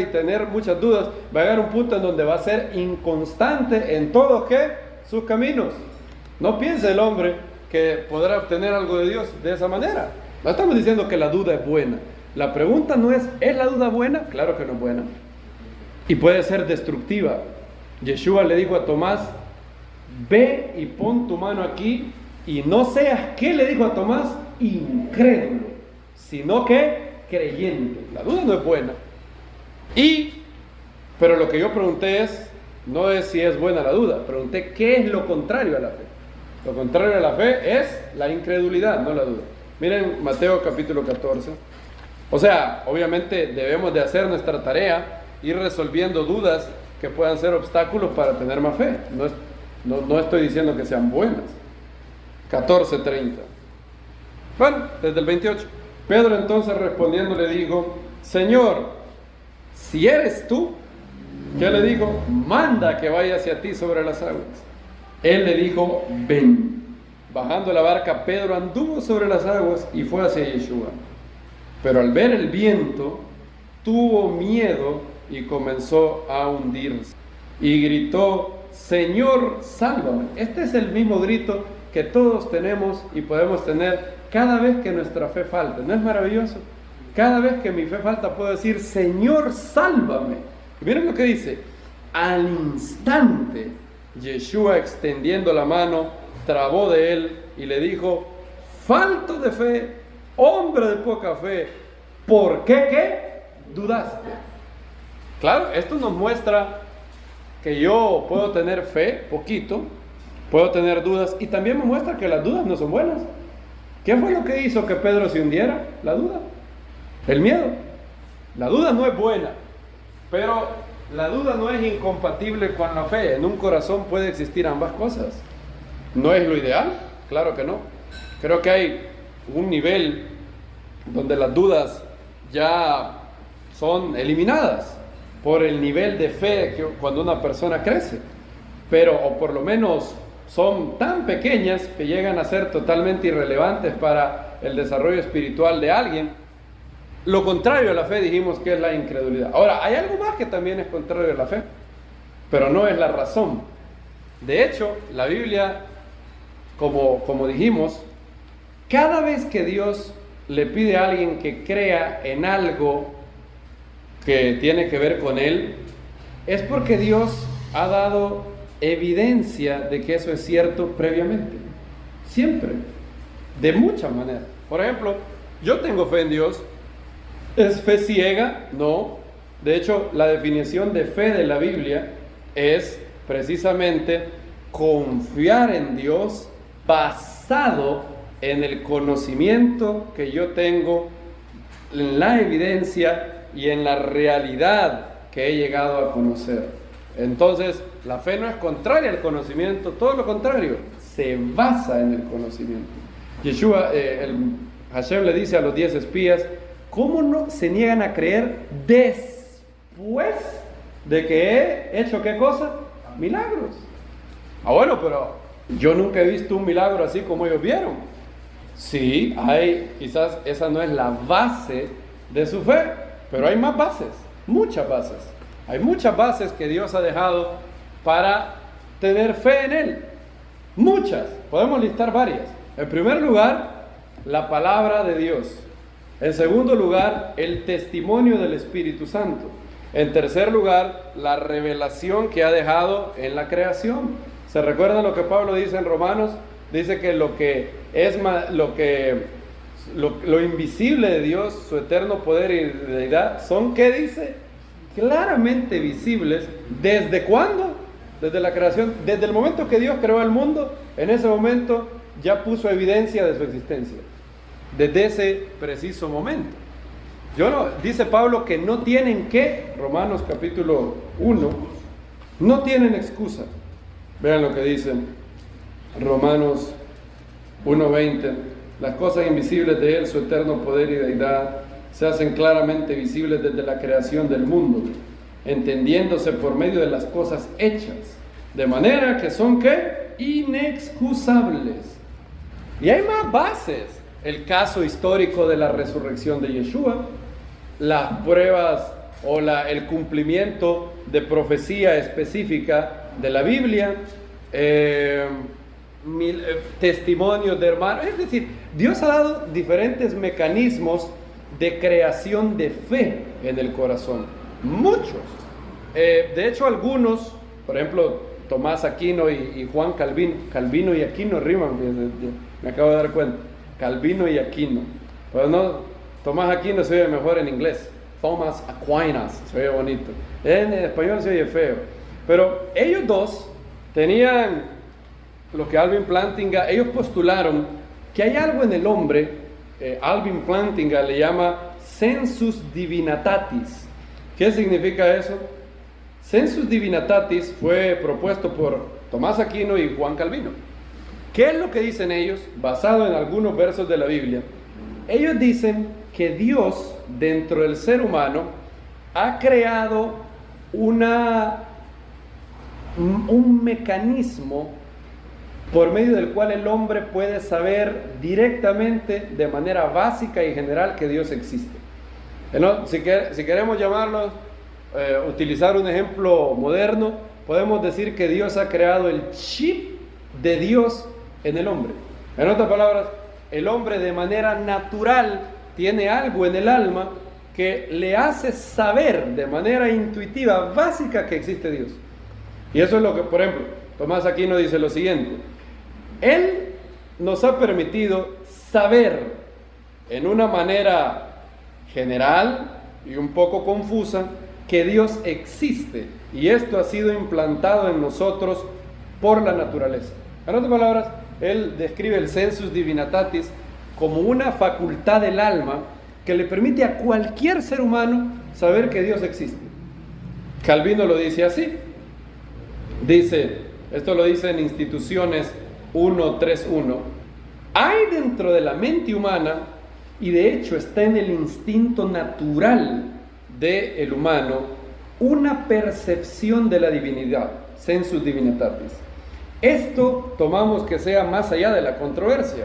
y tener muchas dudas, va a llegar a un punto en donde va a ser inconstante en todos sus caminos. No piense el hombre que podrá obtener algo de Dios de esa manera. No estamos diciendo que la duda es buena. La pregunta no ¿es la duda buena? Claro que no es buena. Y puede ser destructiva. Yeshua le dijo a Tomás, ve y pon tu mano aquí, y no seas, ¿qué le dijo a Tomás? Incrédulo, sino que creyente. La duda no es buena. Pero lo que yo pregunté no es si es buena la duda, pregunté qué es lo contrario a la fe. Lo contrario a la fe es la incredulidad, no la duda. Miren Mateo capítulo 14. O sea, obviamente debemos de hacer nuestra tarea, ir resolviendo dudas que puedan ser obstáculos para tener más fe. No estoy diciendo que sean buenas. 14:30. Bueno, desde el 28. Pedro entonces respondiendo le dijo, Señor, si eres tú, ¿qué le dijo? Manda que vaya hacia ti sobre las aguas. Él le dijo, ven. Bajando la barca, Pedro anduvo sobre las aguas y fue hacia Yeshua. Pero al ver el viento, tuvo miedo y comenzó a hundirse. Y gritó, Señor, sálvame. Este es el mismo grito que todos tenemos y podemos tener cada vez que nuestra fe falta. ¿No es maravilloso? Cada vez que mi fe falta puedo decir, Señor, sálvame. Y miren lo que dice. Al instante, Yeshua extendiendo la mano, trabó de él y le dijo, falto de fe, hombre de poca fe, ¿por qué dudaste? Claro, esto nos muestra que yo puedo tener fe, poquito, puedo tener dudas, y también me muestra que las dudas no son buenas. ¿Qué fue lo que hizo que Pedro se hundiera? La duda, el miedo. La duda no es buena, pero la duda no es incompatible con la fe. En un corazón puede existir ambas cosas. ¿No es lo ideal? Claro que no. Creo que hay un nivel donde las dudas ya son eliminadas por el nivel de fe que cuando una persona crece, o por lo menos son tan pequeñas que llegan a ser totalmente irrelevantes para el desarrollo espiritual de alguien. Lo contrario a la fe dijimos que es la incredulidad. Ahora, hay algo más que también es contrario a la fe, pero no es la razón. De hecho, la Biblia, como dijimos, cada vez que Dios le pide a alguien que crea en algo que tiene que ver con él, es porque Dios ha dado evidencia de que eso es cierto previamente. Siempre. De muchas maneras. Por ejemplo, yo tengo fe en Dios. ¿Es fe ciega? No. De hecho, la definición de fe de la Biblia es precisamente confiar en Dios basado en el conocimiento que yo tengo, en la evidencia y en la realidad que he llegado a conocer. Entonces, la fe no es contraria al conocimiento, todo lo contrario, se basa en el conocimiento. Yeshua, Hashem le dice a los 10 espías, ¿cómo no se niegan a creer después de que he hecho qué cosa? Milagros. Bueno, pero yo nunca he visto un milagro así como ellos vieron. Sí, quizás esa no es la base de su fe, pero hay más bases, muchas bases. Hay muchas bases que Dios ha dejado para tener fe en Él. Muchas, podemos listar varias. En primer lugar, la palabra de Dios. En segundo lugar, el testimonio del Espíritu Santo. En tercer lugar, la revelación que ha dejado en la creación. ¿Se recuerdan lo que Pablo dice en Romanos? Dice que lo invisible de Dios, su eterno poder y deidad, son, ¿qué dice? Claramente visibles. ¿Desde cuándo? Desde la creación. Desde el momento que Dios creó el mundo, en ese momento ya puso evidencia de su existencia. Desde ese preciso momento. Dice Pablo que no tienen que, Romanos capítulo 1, no tienen excusa. Vean lo que dice Romanos 1:20. Las cosas invisibles de Él, su eterno poder y deidad, se hacen claramente visibles desde la creación del mundo, entendiéndose por medio de las cosas hechas, de manera que son, ¿qué? Inexcusables. Y hay más bases. El caso histórico de la resurrección de Yeshua, las pruebas o el cumplimiento de profecía específica de la Biblia, testimonios de hermanos. Es decir, Dios ha dado diferentes mecanismos de creación de fe en el corazón. Muchos. De hecho, algunos, por ejemplo, Tomás Aquino y Juan Calvino. Calvino y Aquino riman, me acabo de dar cuenta. Calvino y Aquino. Pero no, Tomás Aquino se oye mejor en inglés. Thomas Aquinas, se oye bonito. En español se oye feo. Pero ellos dos tenían lo que Alvin Plantinga, ellos postularon que hay algo en el hombre, Alvin Plantinga le llama sensus divinitatis. ¿Qué significa eso? Sensus divinitatis fue propuesto por Tomás Aquino y Juan Calvino. ¿Qué es lo que dicen ellos? Basado en algunos versos de la Biblia. Ellos dicen que Dios dentro del ser humano ha creado un mecanismo por medio del cual el hombre puede saber directamente, de manera básica y general, que Dios existe. Si queremos llamarlo, utilizar un ejemplo moderno, podemos decir que Dios ha creado el chip de Dios en el hombre. En otras palabras, el hombre de manera natural tiene algo en el alma que le hace saber de manera intuitiva, básica, que existe Dios. Y eso es lo que, por ejemplo, Tomás Aquino dice lo siguiente: Él nos ha permitido saber en una manera general y un poco confusa que Dios existe, y esto ha sido implantado en nosotros por la naturaleza. En otras palabras, él describe el sensus divinitatis como una facultad del alma que le permite a cualquier ser humano saber que Dios existe. Calvino lo dice así. Esto lo dice en Instituciones 1:3:1. Hay dentro de la mente humana, y de hecho está en el instinto natural del humano, una percepción de la divinidad, sensus divinitatis. Esto tomamos que sea más allá de la controversia.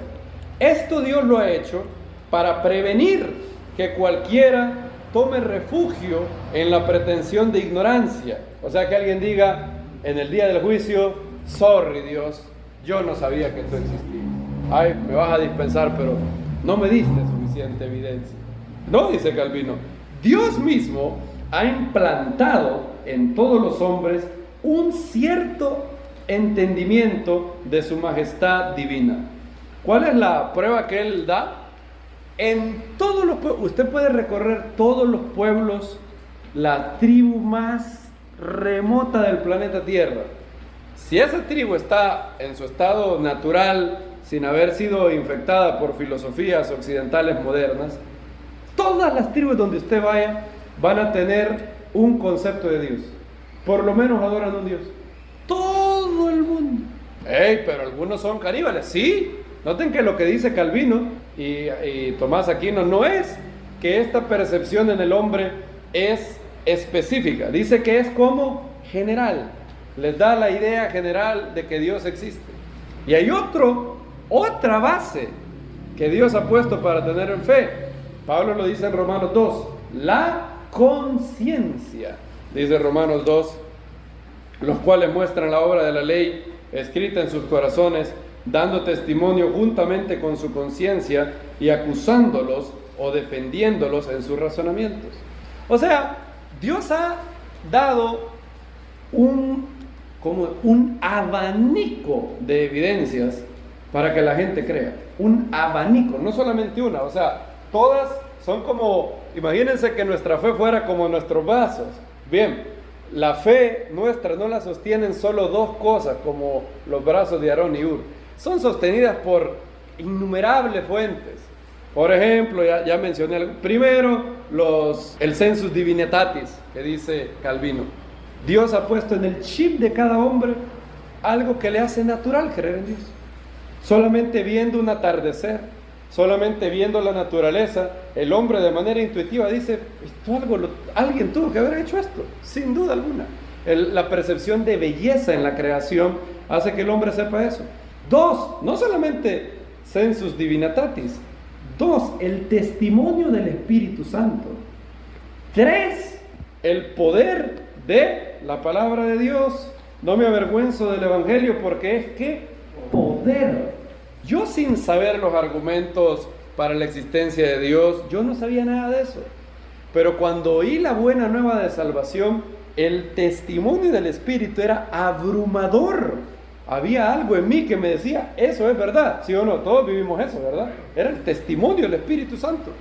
Esto Dios lo ha hecho para prevenir que cualquiera tome refugio en la pretensión de ignorancia. O sea, que alguien diga en el día del juicio: sorry Dios, yo no sabía que tú existías. Ay, me vas a dispensar, pero no me diste suficiente evidencia. No, dice Calvino, Dios mismo ha implantado en todos los hombres un cierto entendimiento de su majestad divina. ¿Cuál es la prueba que él da? En todos los pueblos, usted puede recorrer todos los pueblos, la tribu más remota del planeta Tierra. Si esa tribu está en su estado natural, sin haber sido infectada por filosofías occidentales modernas, todas las tribus donde usted vaya van a tener un concepto de Dios. Por lo menos adoran a un Dios. Todo el mundo. Pero algunos son caníbales. Sí, noten que lo que dice Calvino y Tomás Aquino no es que esta percepción en el hombre es específica. Dice que es como general. Les da la idea general de que Dios existe. Y hay otra base que Dios ha puesto para tener en fe. Pablo lo dice en Romanos 2. La conciencia, dice Romanos 2, los cuales muestran la obra de la ley escrita en sus corazones, dando testimonio juntamente con su conciencia y acusándolos o defendiéndolos en sus razonamientos. O sea, Dios ha dado un abanico de evidencias para que la gente crea. Un abanico, no solamente una. O sea, todas son como, imagínense que nuestra fe fuera como nuestros vasos. Bien, la fe nuestra no la sostienen solo dos cosas, como los brazos de Aarón y Ur. Son sostenidas por innumerables fuentes. Por ejemplo, ya mencioné primero el sensus divinitatis, que dice Calvino. Dios ha puesto en el chip de cada hombre algo que le hace natural creer en Dios. Solamente viendo un atardecer, solamente viendo la naturaleza, el hombre de manera intuitiva dice, alguien tuvo que haber hecho esto, sin duda alguna. La percepción de belleza en la creación hace que el hombre sepa eso. 2, no solamente sensus divinitatis. 2, el testimonio del Espíritu Santo. 3, el poder de la palabra de Dios. No me avergüenzo del Evangelio porque es que poder. Yo, sin saber los argumentos para la existencia de Dios, yo no sabía nada de eso. Pero cuando oí la buena nueva de salvación, el testimonio del Espíritu era abrumador. Había algo en mí que me decía, eso es verdad, ¿sí o no? Todos vivimos eso, ¿verdad? Era el testimonio del Espíritu Santo.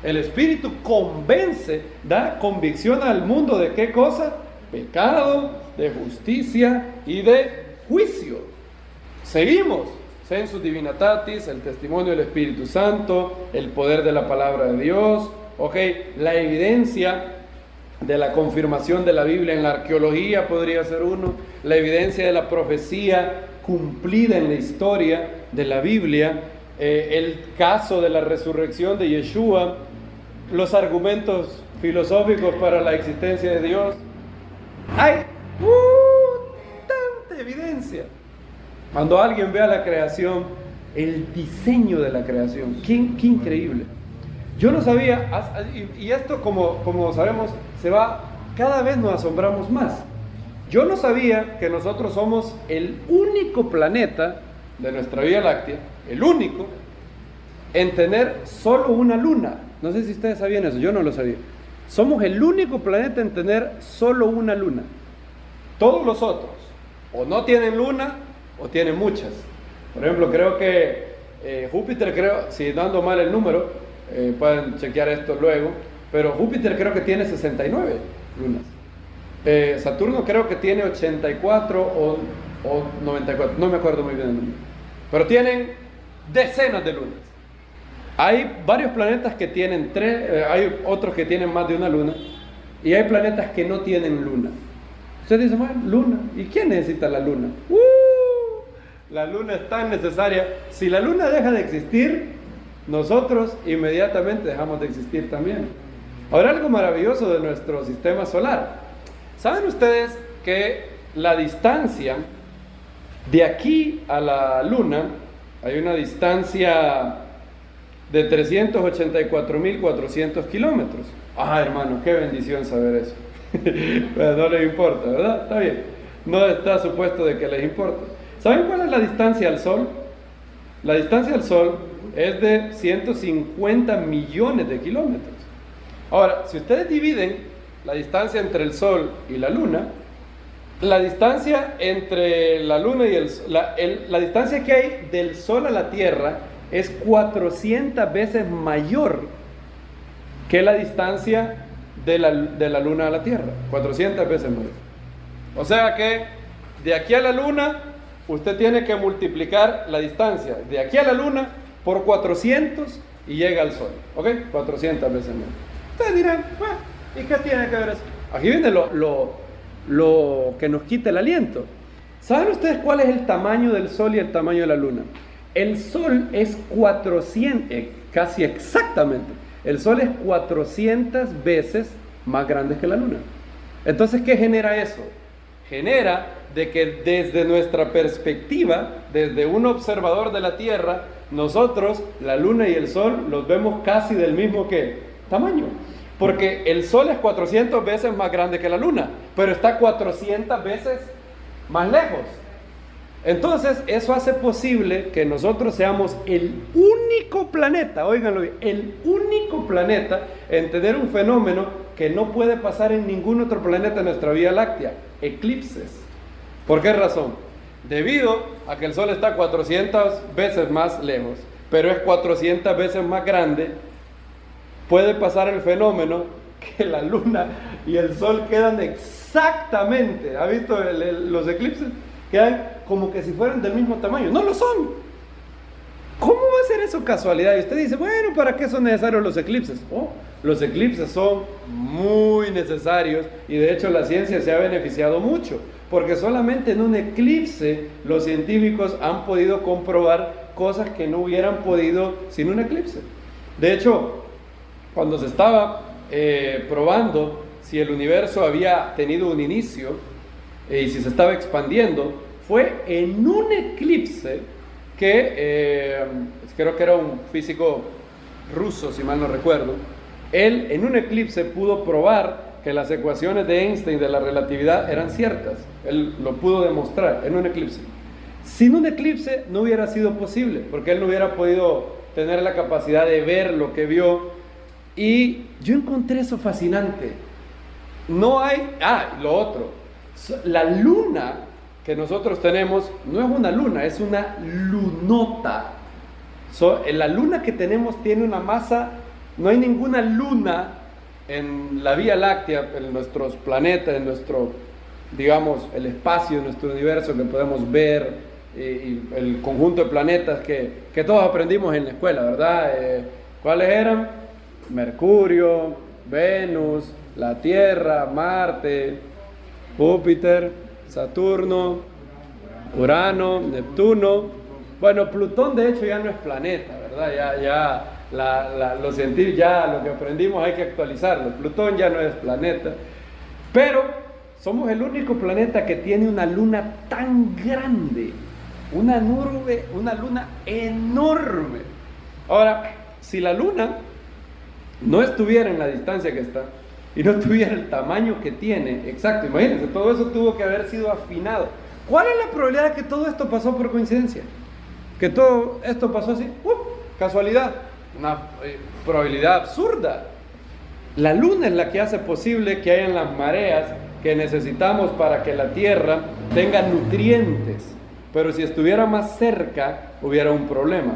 El Espíritu convence, da convicción al mundo de ¿qué cosa? Pecado, de justicia y de juicio. Seguimos. Sensus divinitatis, el testimonio del Espíritu Santo, el poder de la palabra de Dios, la evidencia de la confirmación de la Biblia en la arqueología podría ser uno, la evidencia de la profecía cumplida en la historia de la Biblia, el caso de la resurrección de Yeshua, los argumentos filosóficos para la existencia de Dios. Hay tanta evidencia. Cuando alguien vea la creación, el diseño de la creación, qué increíble. Yo no sabía, y esto como sabemos, cada vez nos asombramos más. Yo no sabía que nosotros somos el único planeta de nuestra Vía Láctea, el único, en tener solo una luna. No sé si ustedes sabían eso, yo no lo sabía. Somos el único planeta en tener solo una luna. Todos los otros, o no tienen luna, o tienen muchas. Por ejemplo, creo que Júpiter, si no ando mal el número, pueden chequear esto luego, pero Júpiter creo que tiene 69 lunas. Saturno creo que tiene 84 o 94, no me acuerdo muy bien el número, pero tienen decenas de lunas. Hay varios planetas que tienen 3, hay otros que tienen más de una luna, y hay planetas que no tienen luna. Usted dice, bueno, luna, ¿y quién necesita la luna? La luna es tan necesaria. Si la luna deja de existir, nosotros inmediatamente dejamos de existir también. Ahora, algo maravilloso de nuestro sistema solar. ¿Saben ustedes que la distancia de aquí a la luna, hay una distancia de 384.400 kilómetros? Ah, hermano, qué bendición saber eso. Bueno, no les importa, ¿verdad? Está bien. No está supuesto de que les importe. ¿Saben cuál es la distancia al Sol? La distancia al Sol es de 150 millones de kilómetros. Ahora, si ustedes dividen la distancia entre el Sol y la Luna, la distancia entre la Luna y la distancia que hay del Sol a la Tierra es 400 veces mayor que la distancia de la Luna a la Tierra. 400 veces mayor. O sea que de aquí a la Luna, usted tiene que multiplicar la distancia de aquí a la Luna por 400 y llega al Sol. ¿Ok? 400 veces más. Ustedes dirán, bueno, ¿y qué tiene que ver eso? Aquí viene lo que nos quita el aliento. ¿Saben ustedes cuál es el tamaño del Sol y el tamaño de la Luna? El Sol es 400, casi exactamente. El Sol es 400 veces más grande que la Luna. Entonces, ¿qué genera eso? Genera de que desde nuestra perspectiva, desde un observador de la Tierra, nosotros, la Luna y el Sol, los vemos casi del mismo tamaño. Porque el Sol es 400 veces más grande que la Luna, pero está 400 veces más lejos. Entonces, eso hace posible que nosotros seamos el único planeta, óiganlo bien, el único planeta en tener un fenómeno que no puede pasar en ningún otro planeta en nuestra Vía Láctea: eclipses. ¿Por qué razón? Debido a que el Sol está 400 veces más lejos, pero es 400 veces más grande, puede pasar el fenómeno que la Luna y el Sol quedan exactamente, ¿ha visto los eclipses? Quedan como que si fueran del mismo tamaño. No lo son. ¿Cómo va a ser eso casualidad? Y usted dice, bueno, ¿para qué son necesarios los eclipses? los eclipses son muy necesarios y de hecho la ciencia se ha beneficiado mucho, porque solamente en un eclipse los científicos han podido comprobar cosas que no hubieran podido sin un eclipse. De hecho, cuando se estaba probando si el universo había tenido un inicio y si se estaba expandiendo, fue en un eclipse que creo que era un físico ruso, si mal no recuerdo. Él en un eclipse pudo probar que las ecuaciones de Einstein de la relatividad eran ciertas. Él lo pudo demostrar en un eclipse. Sin un eclipse no hubiera sido posible, porque él no hubiera podido tener la capacidad de ver lo que vio. Y yo encontré eso fascinante. No hay... lo otro. La luna que nosotros tenemos no es una luna, es una lunota. La luna que tenemos tiene una masa... No hay ninguna luna en la Vía Láctea, en nuestros planetas, en nuestro, digamos, el espacio, en nuestro universo que podemos ver, y el conjunto de planetas que todos aprendimos en la escuela, ¿verdad? ¿Cuáles eran? Mercurio, Venus, la Tierra, Marte, Júpiter, Saturno, Urano, Neptuno. Bueno, Plutón de hecho ya no es planeta, ¿verdad? Los científicos, ya lo que aprendimos hay que actualizarlo. Plutón ya no es planeta, pero somos el único planeta que tiene una luna tan grande, una luna enorme. Ahora, si la luna no estuviera en la distancia que está y no tuviera el tamaño que tiene, exacto, imagínense, todo eso tuvo que haber sido afinado. ¿Cuál es la probabilidad de que todo esto pasó por coincidencia? Que todo esto pasó así, casualidad. Una probabilidad absurda. La luna es la que hace posible que hayan las mareas que necesitamos para que la tierra tenga nutrientes. Pero si estuviera más cerca, hubiera un problema.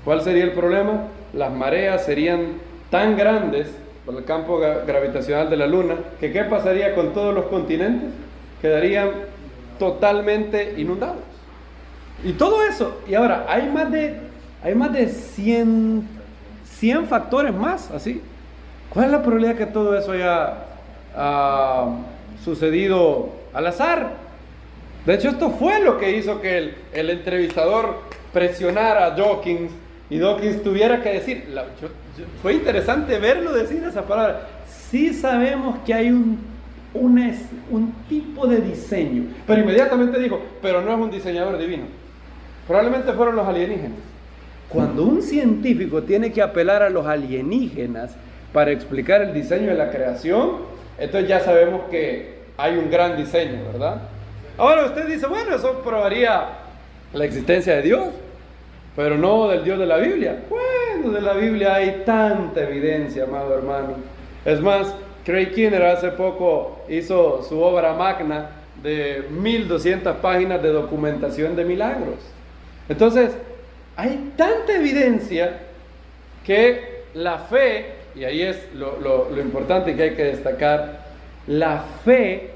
¿Cuál sería el problema? Las mareas serían tan grandes por el campo gravitacional de la luna que ¿qué pasaría con todos los continentes? Quedarían totalmente inundados. Y todo eso, y ahora hay más de 100 factores más, así. ¿Cuál es la probabilidad que todo eso haya sucedido al azar? De hecho, esto fue lo que hizo que el entrevistador presionara a Dawkins y Dawkins tuviera que decir, fue interesante verlo decir esa palabra. Sí sabemos que hay un tipo de diseño, pero inmediatamente dijo, pero no es un diseñador divino. Probablemente fueron los alienígenas. Cuando un científico tiene que apelar a los alienígenas para explicar el diseño de la creación, entonces ya sabemos que hay un gran diseño, ¿verdad? Ahora usted dice, bueno, eso probaría la existencia de Dios, pero no del Dios de la Biblia. Bueno, de la Biblia hay tanta evidencia, amado hermano. Es más, Craig Kinner hace poco hizo su obra magna de 1200 páginas de documentación de milagros. Entonces, hay tanta evidencia que la fe, y ahí es lo importante que hay que destacar, la fe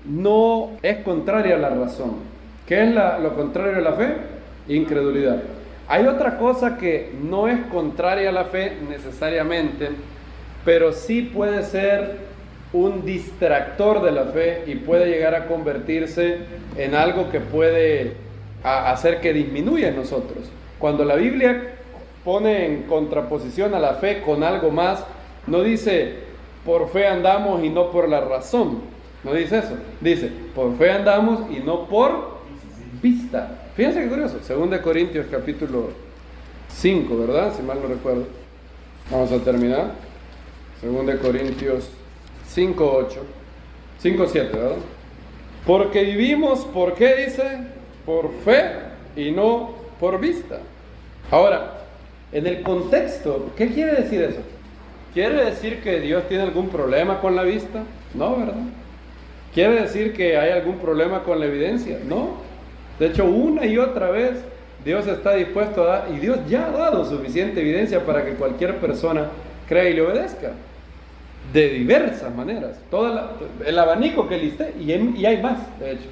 no es contraria a la razón. ¿Qué es lo contrario a la fe? Incredulidad. Hay otra cosa que no es contraria a la fe necesariamente, pero sí puede ser un distractor de la fe y puede llegar a convertirse en algo que puede hacer que disminuya en nosotros. Cuando la Biblia pone en contraposición a la fe con algo más, no dice por fe andamos y no por la razón, no dice eso, dice por fe andamos y no por vista. Fíjense qué curioso, 2 Corintios capítulo 5, ¿verdad? Si mal no recuerdo. Vamos a terminar. 2 Corintios 5:8, 5:7, ¿verdad? Porque vivimos, ¿por qué dice? Por fe y no por vista. Ahora, en el contexto, ¿qué quiere decir eso? ¿Quiere decir que Dios tiene algún problema con la vista? No, ¿verdad? ¿Quiere decir que hay algún problema con la evidencia? No. De hecho, una y otra vez Dios está dispuesto a dar, y Dios ya ha dado suficiente evidencia para que cualquier persona crea y le obedezca. De diversas maneras. El abanico que listé, y hay más, de hecho.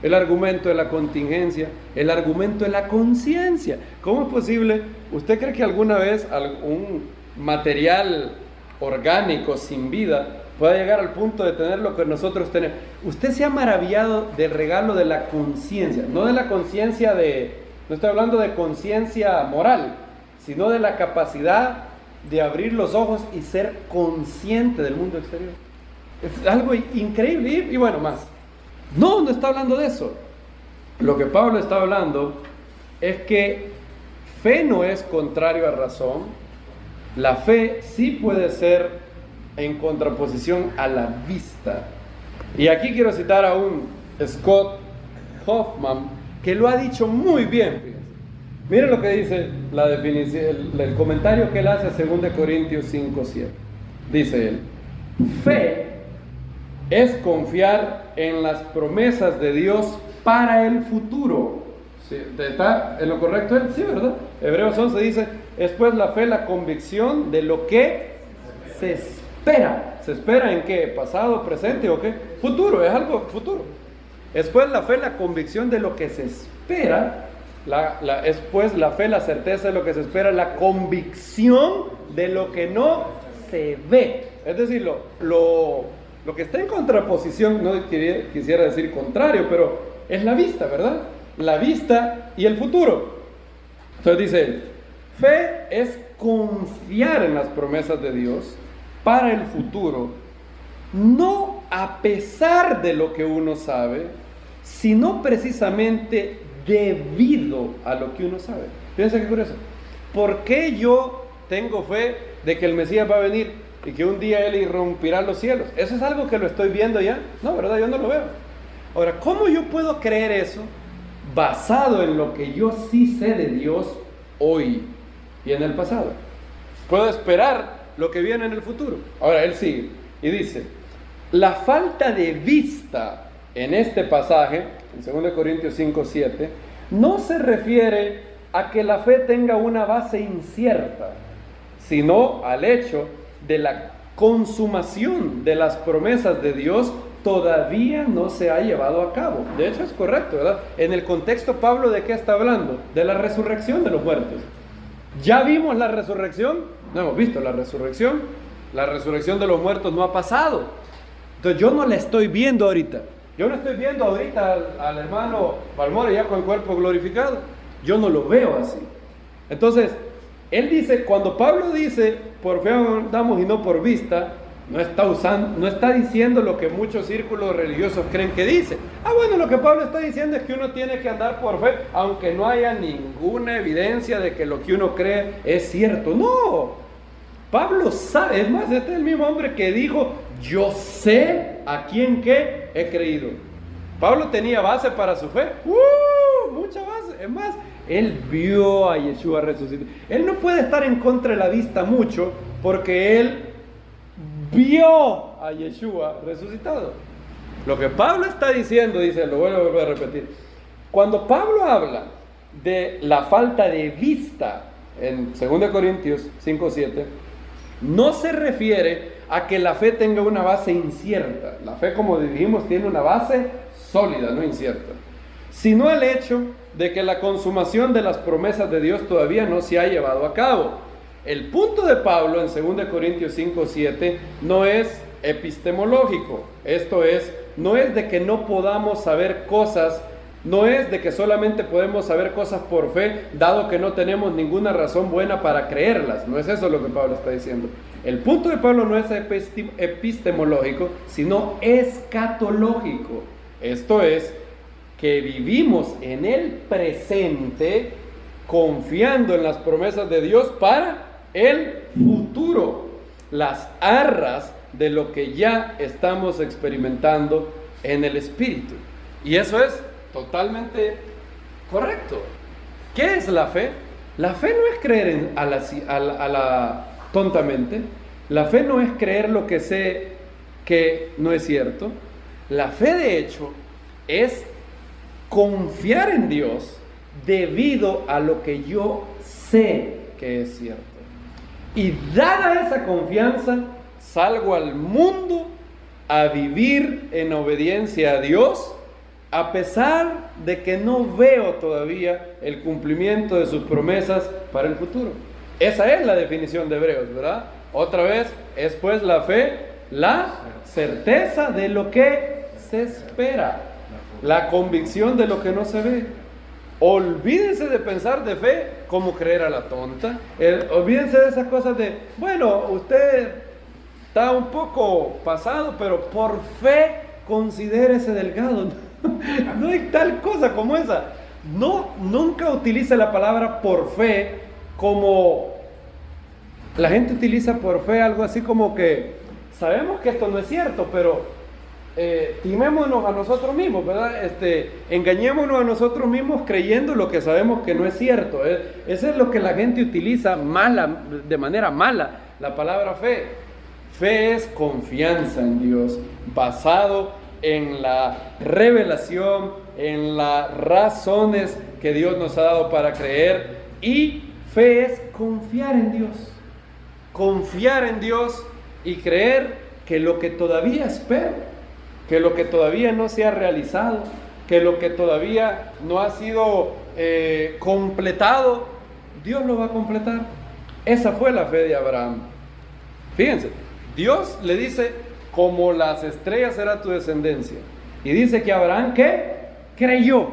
El argumento de la contingencia, el argumento de la conciencia. ¿Cómo es posible? ¿Usted cree que alguna vez algún material orgánico, sin vida, pueda llegar al punto de tener lo que nosotros tenemos. Usted se ha maravillado del regalo de la conciencia, no de la conciencia no estoy hablando de conciencia moral, sino de la capacidad de abrir los ojos y ser consciente del mundo exterior. Es algo increíble. Y bueno, más. No está hablando de eso. Lo que Pablo está hablando es que fe no es contrario a razón. La fe sí puede ser en contraposición a la vista. Y aquí quiero citar a un Scott Hoffman que lo ha dicho muy bien. Fíjense. Miren lo que dice la definición, el comentario que él hace a 2 Corintios 5:7. Dice él: fe es confiar en las promesas de Dios para el futuro. ¿Sí? ¿Está en lo correcto él? Sí, ¿verdad? Hebreos 11 dice: es pues la fe la convicción de lo que se espera. ¿Se espera en qué? ¿Pasado, presente o qué? Futuro, es algo futuro. Es pues la fe la convicción de lo que se espera. Es pues la fe la certeza de lo que se espera, la convicción de lo que no se ve. Es decir, lo que está en contraposición, no quisiera decir contrario, pero es la vista, ¿verdad? La vista y el futuro. Entonces dice él: fe es confiar en las promesas de Dios para el futuro, no a pesar de lo que uno sabe, sino precisamente debido a lo que uno sabe. Fíjense qué curioso. ¿Por qué yo tengo fe de que el Mesías va a venir y que un día Él irrumpirá los cielos? ¿Eso es algo que lo estoy viendo ya? No, ¿verdad? Yo no lo veo. Ahora, ¿cómo yo puedo creer eso basado en lo que yo sí sé de Dios hoy y en el pasado? Puedo esperar lo que viene en el futuro. Ahora, él sigue y dice: la falta de vista en este pasaje, en 2 Corintios 5:7, no se refiere a que la fe tenga una base incierta, sino al hecho de la consumación de las promesas de Dios todavía no se ha llevado a cabo. De hecho es correcto, ¿verdad? En el contexto, Pablo, ¿de qué está hablando? De la resurrección de los muertos. ¿Ya vimos la resurrección? No hemos visto la resurrección. La resurrección de los muertos no ha pasado. Entonces yo no la estoy viendo ahorita. Yo no estoy viendo ahorita al hermano Balmore ya con el cuerpo glorificado. Yo no lo veo así. Entonces, él dice, cuando Pablo dice, por fe andamos y no por vista, no está diciendo lo que muchos círculos religiosos creen que dice. Bueno, lo que Pablo está diciendo es que uno tiene que andar por fe, aunque no haya ninguna evidencia de que lo que uno cree es cierto. No, Pablo sabe, es más, este es el mismo hombre que dijo: yo sé a quién que he creído. Pablo tenía base para su fe, mucha base. Es más, él vio a Yeshua resucitar. Él no puede estar en contra de la vista mucho, porque él vio a Yeshua resucitado. Lo que Pablo está diciendo, dice, lo voy a volver a repetir. Cuando Pablo habla de la falta de vista en 2 Corintios 5:7, no se refiere a que la fe tenga una base incierta. La fe, como dijimos, tiene una base sólida, no incierta, sino el hecho de que la consumación de las promesas de Dios todavía no se ha llevado a cabo. El punto de Pablo en 2 Corintios 5:7 no es epistemológico. Esto es, no es de que no podamos saber cosas, no es de que solamente podemos saber cosas por fe, dado que no tenemos ninguna razón buena para creerlas. No es eso lo que Pablo está diciendo. El punto de Pablo no es epistemológico, sino escatológico. Esto es, que vivimos en el presente confiando en las promesas de Dios para el futuro, las arras de lo que ya estamos experimentando en el Espíritu. Y eso es totalmente correcto. ¿Qué es la fe? La fe no es creer a la tontamente. La fe no es creer lo que sé que no es cierto. La fe, de hecho, es confiar en Dios debido a lo que yo sé que es cierto. Y dada esa confianza, salgo al mundo a vivir en obediencia a Dios, a pesar de que no veo todavía el cumplimiento de sus promesas para el futuro. Esa es la definición de Hebreos, ¿verdad? Otra vez, es pues la fe, la certeza de lo que se espera, la convicción de lo que no se ve. Olvídense de pensar de fe como creer a la tonta. Olvídense de esas cosas de, bueno, usted está un poco pasado, pero por fe considérese delgado. No hay tal cosa como esa. No, nunca utilice la palabra por fe como la gente utiliza por fe, algo así como que sabemos que esto no es cierto, pero timémonos a nosotros mismos, ¿verdad? Engañémonos a nosotros mismos creyendo lo que sabemos que no es cierto. Eso es lo que la gente utiliza de manera mala, la palabra fe. Fe es confianza en Dios, basado en la revelación, en las razones que Dios nos ha dado para creer. Y fe es confiar en Dios. Confiar en Dios y creer que lo que todavía espero, que lo que todavía no se ha realizado, que lo que todavía no ha sido completado, Dios lo va a completar. Esa fue la fe de Abraham. Fíjense, Dios le dice, como las estrellas será tu descendencia. Y dice que Abraham, ¿qué? Creyó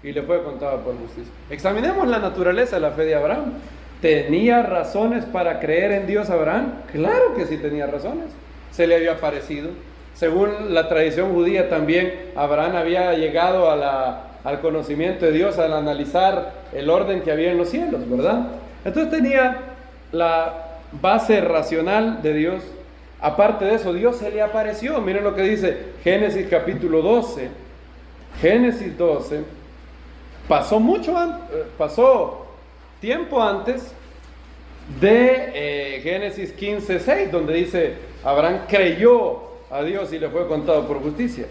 y le fue contado por justicia. Examinemos la naturaleza de la fe de Abraham. ¿Tenía razones para creer en Dios Abraham? Claro que sí tenía razones. Se le había aparecido. Según la tradición judía también, Abraham había llegado al conocimiento de Dios al analizar el orden que había en los cielos, ¿verdad? Entonces tenía la base racional de Dios. Aparte de eso, Dios se le apareció. Miren lo que dice Génesis capítulo 12. Génesis 12. Pasó tiempo antes de Génesis 15:6, donde dice, Abraham creyó a Dios y le fue contado por justicia.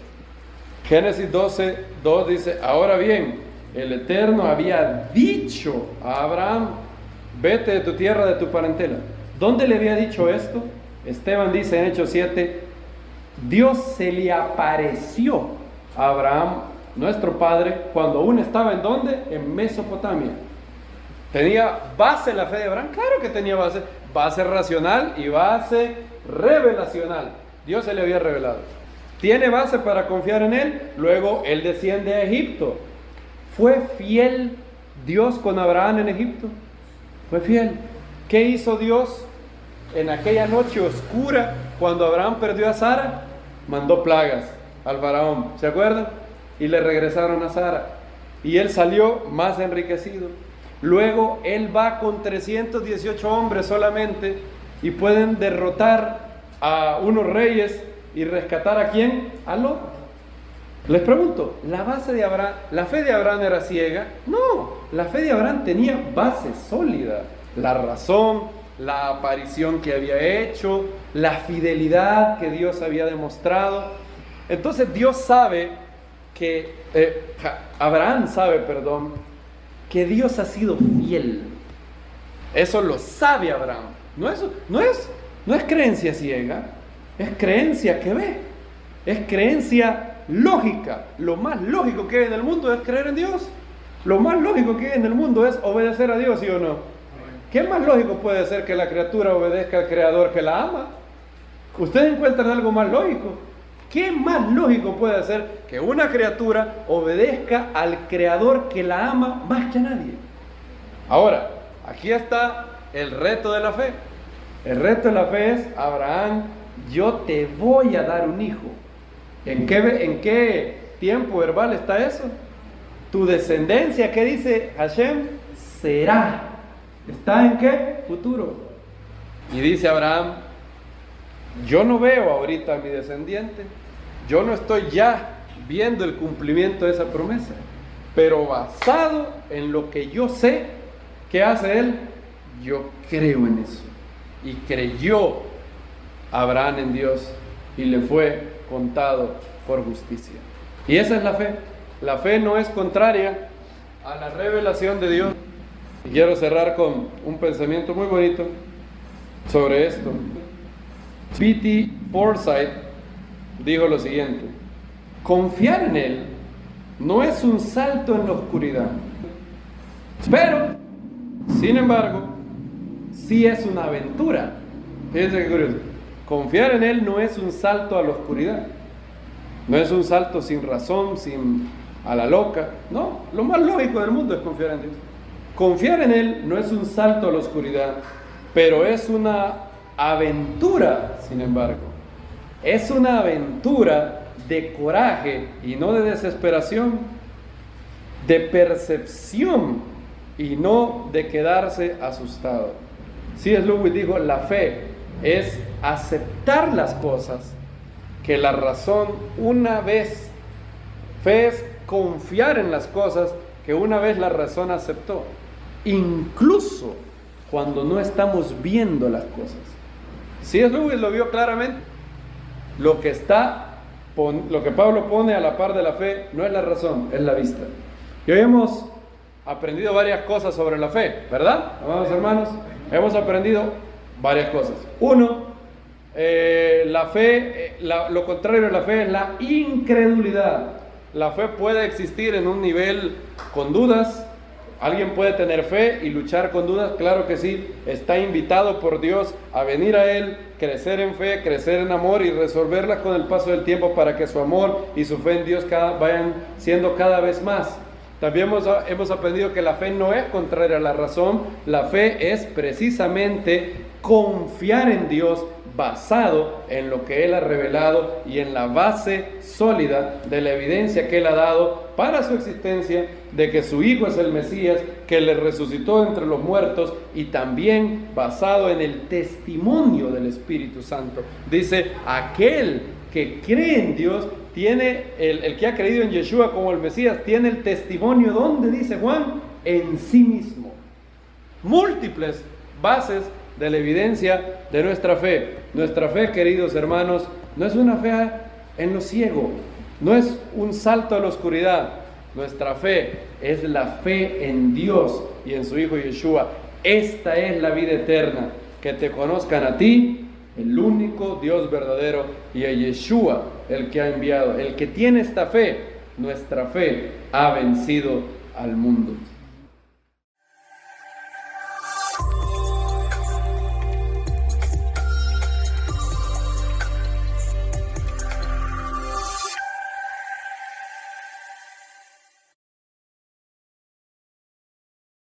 Génesis 12:2 dice, ahora bien, el Eterno había dicho a Abraham, vete de tu tierra, de tu parentela. ¿Dónde le había dicho esto? Esteban dice en Hechos 7, Dios se le apareció a Abraham, nuestro padre, cuando aún estaba ¿en dónde? En Mesopotamia. ¿Tenía base la fe de Abraham? Claro que tenía base racional y base revelacional. Dios se le había revelado. Tiene base para confiar en él. Luego él desciende a Egipto. ¿Fue fiel Dios con Abraham en Egipto? Fue fiel. ¿Qué hizo Dios en aquella noche oscura cuando Abraham perdió a Sara? Mandó plagas al faraón, ¿se acuerdan? Y le regresaron a Sara. Y él salió más enriquecido. Luego él va con 318 hombres solamente y pueden derrotar a unos reyes y rescatar ¿a quién? A Lot. Les pregunto, ¿la fe de Abraham era ciega? No, la fe de Abraham tenía base sólida. La razón, la aparición que había hecho, la fidelidad que Dios había demostrado. Entonces Dios sabe que, Abraham sabe, que Dios ha sido fiel. Eso lo sabe Abraham. No es creencia ciega, es creencia que ve, es creencia lógica. Lo más lógico que hay en el mundo es creer en Dios. Lo más lógico que hay en el mundo es obedecer a Dios, ¿sí o no? ¿Qué más lógico puede ser que la criatura obedezca al Creador que la ama? ¿Ustedes encuentran algo más lógico? ¿Qué más lógico puede ser que una criatura obedezca al Creador que la ama más que a nadie? Ahora, aquí está el reto de la fe. El reto de la fe es, Abraham, yo te voy a dar un hijo. ¿En qué tiempo verbal está eso? Tu descendencia, ¿qué dice Hashem? Será. ¿Está en qué? Futuro. Y dice Abraham, yo no veo ahorita a mi descendiente. Yo no estoy ya viendo el cumplimiento de esa promesa. Pero basado en lo que yo sé, ¿qué hace él? Yo creo en eso. Y creyó Abraham en Dios y le fue contado por justicia. Y esa es la fe. La fe no es contraria a la revelación de Dios. Y quiero cerrar con un pensamiento muy bonito sobre esto. P.T. Forsyth dijo lo siguiente: confiar en Él no es un salto en la oscuridad, pero, sin embargo, sí es una aventura Fíjense qué curioso. Confiar en Él no es un salto a la oscuridad. No es un salto sin razón, sin a la loca. No, lo más lógico del mundo es confiar en Dios. Confiar en Él no es un salto a la oscuridad, pero es una aventura, sin embargo. Es una aventura de coraje y no de desesperación, de percepción y no de quedarse asustado. C.S. Lewis dijo, la fe es aceptar las cosas que la razón una vez, fe es confiar en las cosas que una vez la razón aceptó, incluso cuando no estamos viendo las cosas. C.S. Lewis lo vio claramente. Lo que Pablo pone a la par de la fe no es la razón, es la vista. Y hoy hemos aprendido varias cosas sobre la fe, ¿verdad, amados hermanos? Hemos aprendido varias cosas. Uno, la fe, lo contrario de la fe es la incredulidad. La fe puede existir en un nivel con dudas. ¿Alguien puede tener fe y luchar con dudas? Claro que sí. Está invitado por Dios a venir a Él, crecer en fe, crecer en amor y resolverlas con el paso del tiempo para que su amor y su fe en Dios vayan siendo cada vez más. También hemos aprendido que la fe no es contraria a la razón. La fe es precisamente confiar en Dios basado en lo que Él ha revelado y en la base sólida de la evidencia que Él ha dado para su existencia, de que su Hijo es el Mesías, que le resucitó entre los muertos, y también basado en el testimonio del Espíritu Santo. Dice, aquel que cree en Dios, tiene el que ha creído en Yeshua como el Mesías, tiene el testimonio, ¿dónde dice Juan? En sí mismo. Múltiples bases de la evidencia de nuestra fe. Nuestra fe, queridos hermanos, no es una fe en lo ciego, no es un salto a la oscuridad. Nuestra fe es la fe en Dios y en su Hijo Yeshua. Esta es la vida eterna, que te conozcan a ti, el único Dios verdadero, y a Yeshua, el que ha enviado. El que tiene esta fe, nuestra fe, ha vencido al mundo.